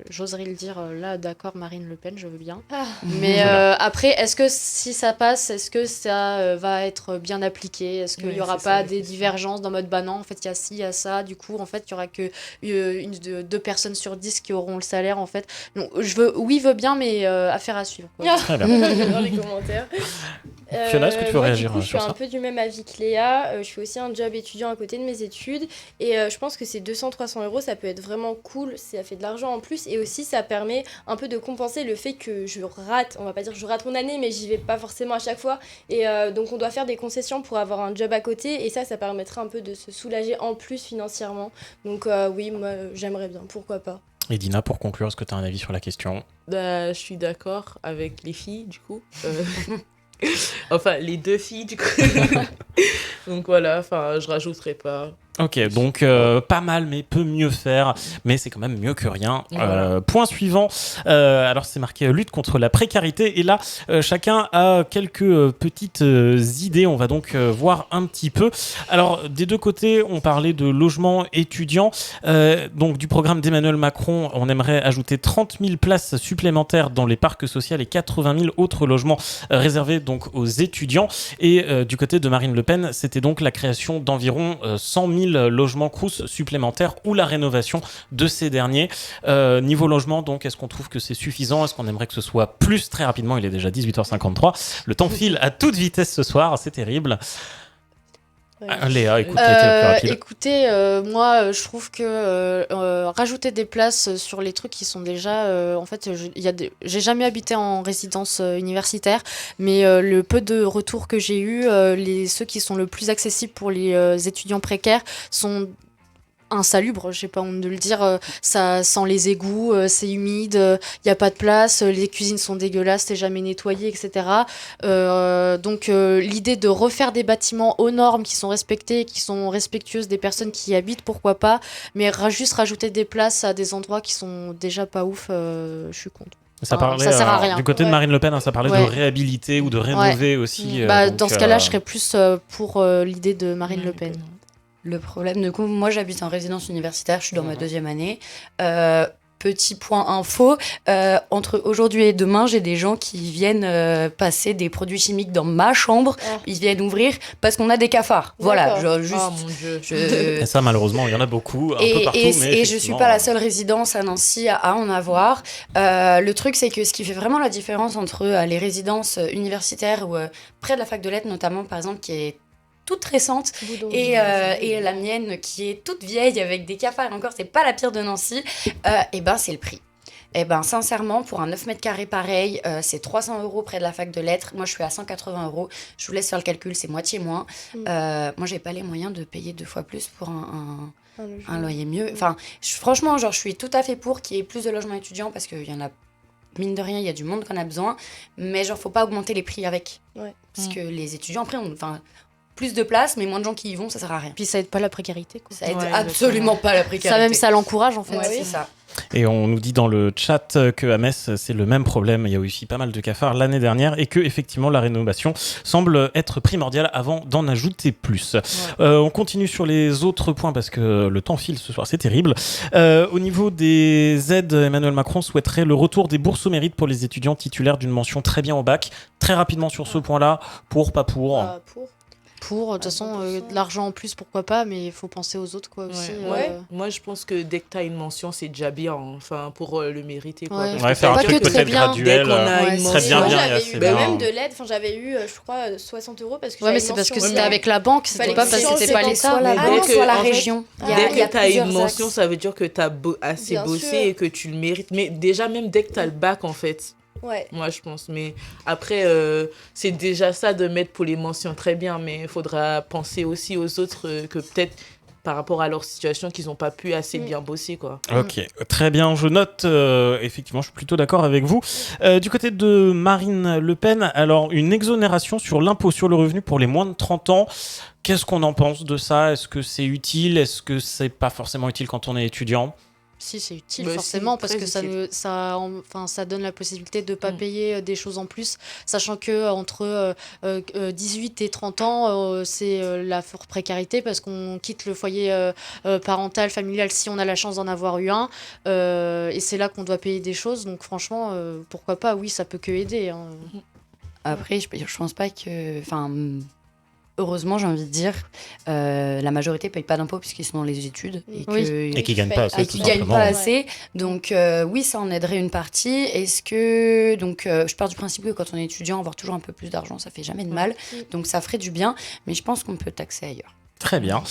j'oserais le dire là, d'accord, Marine Le Pen, je veux bien. Mais après, est-ce que si ça passe, est-ce que ça va être bien appliqué ? Est-ce qu'il n'y aura pas des divergences dans mode non, en fait il y a ci, il y a ça, du coup en fait il n'y aura que 2 personnes sur 10 qui auront le salaire en fait. Donc je veux bien, mais affaire à suivre, quoi. Très bien. Dans les commentaires. Fiona, est-ce que tu veux réagir sur ça ? Je suis un sur peu du même avis que Léa. Je fais aussi un job étudiant à côté de mes études. Et je pense que ces 200-300 €, ça peut être vraiment cool. Ça fait de l'argent en plus. Et aussi, ça permet un peu de compenser le fait que je rate, on va pas dire que je rate mon année, mais j'y vais pas forcément à chaque fois. Et donc, on doit faire des concessions pour avoir un job à côté. Et ça permettrait un peu de se soulager en plus financièrement. Donc oui, moi, j'aimerais bien. Pourquoi pas ? Et Dina, pour conclure, est-ce que tu as un avis sur la question ? Je suis d'accord avec les filles, du coup. Enfin, les 2 filles, du coup. Donc voilà, je rajouterai pas. Ok, donc pas mal, mais peut mieux faire, mais c'est quand même mieux que rien. Voilà. Point suivant, alors c'est marqué lutte contre la précarité, et là chacun a quelques petites idées, on va donc voir un petit peu. Alors des 2 côtés, on parlait de logement étudiant, donc du programme d'Emmanuel Macron, on aimerait ajouter 30 000 places supplémentaires dans les parcs sociaux et 80 000 autres logements réservés donc aux étudiants, et du côté de Marine Le Pen, c'était donc la création d'environ 100 000 logements crous supplémentaires ou la rénovation de ces derniers. Niveau logement, donc, est-ce qu'on trouve que c'est suffisant ? Est-ce qu'on aimerait que ce soit plus ? Très rapidement, il est déjà 18h53. Le temps file à toute vitesse ce soir, c'est terrible. Léa, écoute, écoutez, moi je trouve que rajouter des places sur les trucs qui sont déjà en fait j'ai jamais habité en résidence universitaire, mais le peu de retours que j'ai eu, ceux qui sont le plus accessibles pour les étudiants précaires sont insalubre, j'ai pas honte de le dire, ça sent les égouts, c'est humide, il y a pas de place, les cuisines sont dégueulasses, c'est jamais nettoyé, etc. Donc l'idée de refaire des bâtiments aux normes qui sont respectés, qui sont respectueuses des personnes qui y habitent, pourquoi pas, mais juste rajouter des places à des endroits qui sont déjà pas ouf, je suis contre. Ça parlait, sert à rien. Du côté de Marine Le Pen, ça parlait de réhabiliter ou de rénover aussi. Dans ce cas-là, je serais plus pour l'idée de Marine Le Pen. Le problème, du coup, moi j'habite en résidence universitaire, je suis dans ma 2e année. petit point info, entre aujourd'hui et demain, j'ai des gens qui viennent passer des produits chimiques dans ma chambre. Ils viennent ouvrir parce qu'on a des cafards. Voilà, juste. Oh mon Dieu. Et ça, malheureusement, il y en a beaucoup, un peu partout. Et je suis pas la seule résidence à Nancy à en avoir. Le truc, c'est que ce qui fait vraiment la différence entre les résidences universitaires ou près de la fac de lettres, notamment, par exemple, qui est toute récente, et la mienne qui est toute vieille avec des cafards, et encore, c'est pas la pire de Nancy, et ben c'est le prix. Eh ben, sincèrement, pour un 9 mètres carrés pareil, c'est 300 € près de la fac de lettres. Moi, je suis à 180 €. Je vous laisse faire le calcul, c'est moitié moins. Moi, j'ai pas les moyens de payer 2 fois plus pour un loyer mieux. Enfin, franchement, genre, je suis tout à fait pour qu'il y ait plus de logements étudiants parce qu'il y en a, mine de rien, il y a du monde qu'on a besoin. Mais genre, faut pas augmenter les prix avec. Parce que les étudiants, après, plus de place, mais moins de gens qui y vont, ça sert à rien. Puis ça aide pas la précarité, quoi. Ça aide absolument pas la précarité. Ça l'encourage, en fait. Ouais, c'est ça. Et on nous dit dans le chat que à Metz, c'est le même problème. Il y a aussi pas mal de cafards l'année dernière et que effectivement la rénovation semble être primordiale avant d'en ajouter plus. On continue sur les autres points parce que le temps file ce soir, c'est terrible. Au niveau des aides, Emmanuel Macron souhaiterait le retour des bourses au mérite pour les étudiants titulaires d'une mention très bien au bac. Très rapidement sur ce point-là, pas pour. De toute façon, de l'argent en plus, pourquoi pas, mais il faut penser aux autres, quoi, aussi. Moi, je pense que dès que tu as une mention, c'est déjà bien, enfin, pour le mériter, quoi. Faire un truc peut-être graduel, très bien, j'avais eu même de l'aide, j'avais eu, je crois, 60 € parce que mais c'est parce que c'était avec la banque, c'était pas parce que c'était pas l'État. Soit la région. Dès que tu as une mention, ça veut dire que tu as assez bossé et que tu le mérites. Mais déjà, même dès que tu as le bac, en fait. Moi je pense, mais après c'est déjà ça de mettre pour les mentions très bien, mais il faudra penser aussi aux autres que peut-être par rapport à leur situation qu'ils n'ont pas pu assez bien bosser, quoi. Ok, très bien, je note, effectivement je suis plutôt d'accord avec vous. Du côté de Marine Le Pen, alors une exonération sur l'impôt sur le revenu pour les moins de 30 ans, qu'est-ce qu'on en pense de ça ? Est-ce que c'est utile ? Est-ce que c'est pas forcément utile quand on est étudiant ? Si, c'est utile forcément parce que ça donne la possibilité de ne pas payer des choses en plus, sachant qu'entre 18 et 30 ans, c'est la forte précarité parce qu'on quitte le foyer parental, familial si on a la chance d'en avoir eu un, et c'est là qu'on doit payer des choses, donc franchement, pourquoi pas, oui, ça peut que aider. Hein. Après, je pense pas que... Heureusement, j'ai envie de dire, la majorité ne paye pas d'impôts puisqu'ils sont dans les études et qu'ils ne gagnent pas assez. Et qu'ils gagnent pas assez. Donc oui, ça en aiderait une partie. Est-ce que... Donc je pars du principe que quand on est étudiant, avoir toujours un peu plus d'argent, ça fait jamais de mal. Donc ça ferait du bien, mais je pense qu'on peut taxer ailleurs. Très bien.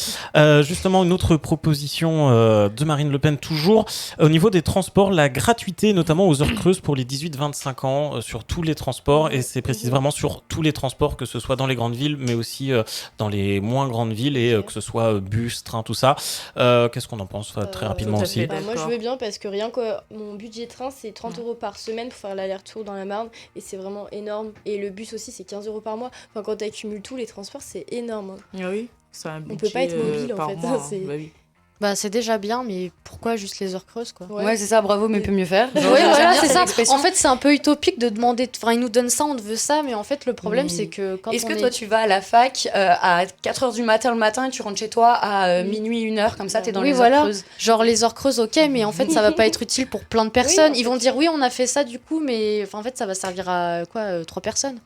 Justement, une autre proposition de Marine Le Pen, toujours. Au niveau des transports, la gratuité, notamment aux heures creuses pour les 18-25 ans, sur tous les transports. Et c'est précis vraiment sur tous les transports, que ce soit dans les grandes villes, mais aussi dans les moins grandes villes, et que ce soit bus, train, tout ça. Qu'est-ce qu'on en pense très rapidement aussi moi, je veux bien parce que rien que mon budget train, c'est 30 € par semaine pour faire l'aller-retour dans la Marne. Et c'est vraiment énorme. Et le bus aussi, c'est 15 € par mois. Enfin, quand tu accumules tous les transports, c'est énorme. Oui. On peut pas être mobile en fait. C'est déjà bien, mais pourquoi juste les heures creuses, quoi ? Ouais, c'est ça, bravo, mais peut mieux faire. Voilà, c'est ça. En fait, c'est un peu utopique de demander. Enfin, ils nous donnent ça, on veut ça, mais en fait, le problème, c'est que quand Est-ce que toi, tu vas à la fac à 4h du matin le matin et tu rentres chez toi à minuit, 1h, comme ça, t'es dans les heures creuses ? Genre les heures creuses, ok, mais en fait, ça va pas être utile pour plein de personnes. Ils vont dire, oui, on a fait ça du coup, mais en fait, ça va servir à 3 personnes.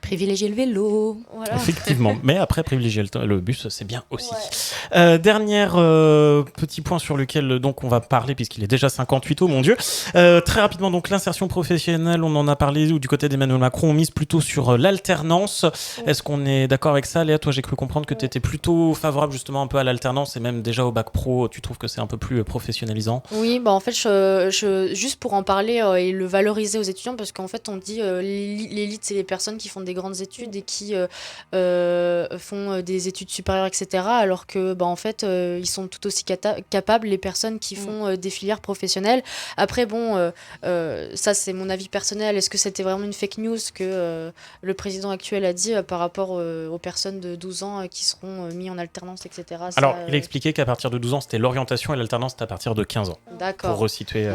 Privilégier le vélo. Voilà. Effectivement, mais après privilégier le bus, c'est bien aussi. Dernier petit point sur lequel donc on va parler, puisqu'il est déjà 58, oh mon Dieu. Très rapidement, donc l'insertion professionnelle, on en a parlé, ou du côté d'Emmanuel Macron, on mise plutôt sur l'alternance. Est-ce qu'on est d'accord avec ça, Léa ? Toi, j'ai cru comprendre que tu étais plutôt favorable justement un peu à l'alternance, et même déjà au bac pro, tu trouves que c'est un peu plus professionnalisant ? Oui, en fait, juste pour en parler et le valoriser aux étudiants, parce qu'en fait, on dit l'élite, c'est les personnes qui font des grandes études et qui font des études supérieures, etc. Alors que en fait ils sont tout aussi capables, les personnes qui font des filières professionnelles. Après ça c'est mon avis personnel, est-ce que c'était vraiment une fake news que le président actuel a dit par rapport aux personnes de 12 ans qui seront mis en alternance, etc. Alors il a expliqué qu'à partir de 12 ans c'était l'orientation et l'alternance c'était à partir de 15 ans. D'accord. Pour resituer,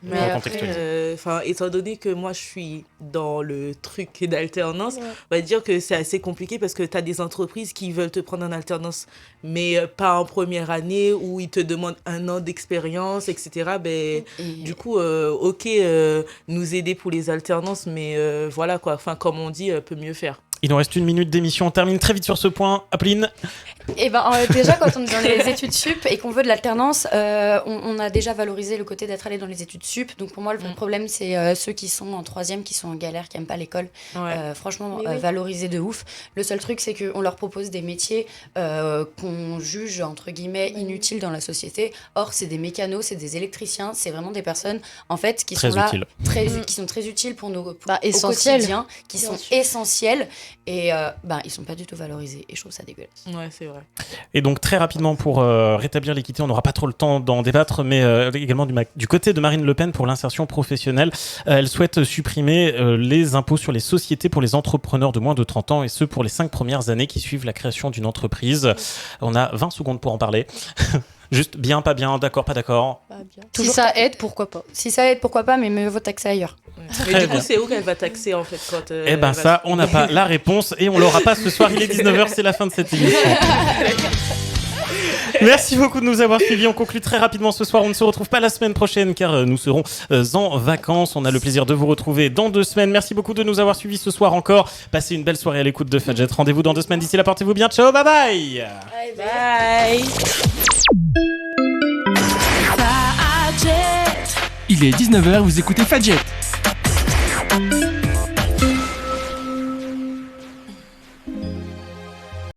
mais contextualiser. Étant donné que moi je suis dans le truc d'alternance, on va dire que c'est assez compliqué parce que tu as des entreprises qui veulent te prendre en alternance, mais pas en première année où ils te demandent 1 an d'expérience, etc. Du coup, nous aider pour les alternances, mais voilà quoi, enfin, comme on dit, peut mieux faire. Il nous reste 1 minute d'émission, on termine très vite sur ce point. Appeline. Déjà, quand on est dans les études sup et qu'on veut de l'alternance, on a déjà valorisé le côté d'être allé dans les études sup. Donc pour moi, le vrai problème, c'est ceux qui sont en 3e, qui sont en galère, qui n'aiment pas l'école. Franchement, valoriser de ouf. Le seul truc, c'est qu'on leur propose des métiers qu'on juge, entre guillemets, inutiles dans la société. Or, c'est des mécanos, c'est des électriciens, c'est vraiment des personnes, en fait, qui sont là, qui sont très utiles pour nos au quotidien, qui sont essentiels. Et ils sont pas du tout valorisés et je trouve ça dégueulasse. Ouais, c'est vrai. Et donc très rapidement pour rétablir l'équité, on n'aura pas trop le temps d'en débattre, mais également du côté de Marine Le Pen pour l'insertion professionnelle, elle souhaite supprimer les impôts sur les sociétés pour les entrepreneurs de moins de 30 ans et ceux pour les 5 premières années qui suivent la création d'une entreprise. On a 20 secondes pour en parler. Juste bien, pas bien, d'accord, pas d'accord. Si ça aide, pourquoi pas. Si ça aide, pourquoi pas, mais mieux vaut taxer ailleurs. Mais du coup, c'est où qu'elle va taxer en fait quand on n'a pas la réponse et on l'aura pas ce soir. Il est 19h, c'est la fin de cette émission. Merci beaucoup de nous avoir suivis. On conclut très rapidement ce soir. On ne se retrouve pas la semaine prochaine car nous serons en vacances. On a le plaisir de vous retrouver dans 2 semaines. Merci beaucoup de nous avoir suivis ce soir encore. Passez une belle soirée à l'écoute de Fadjet. Rendez-vous dans 2 semaines. D'ici là, portez-vous bien. Ciao, bye bye. Bye bye. Il est 19h, vous écoutez Fadjet.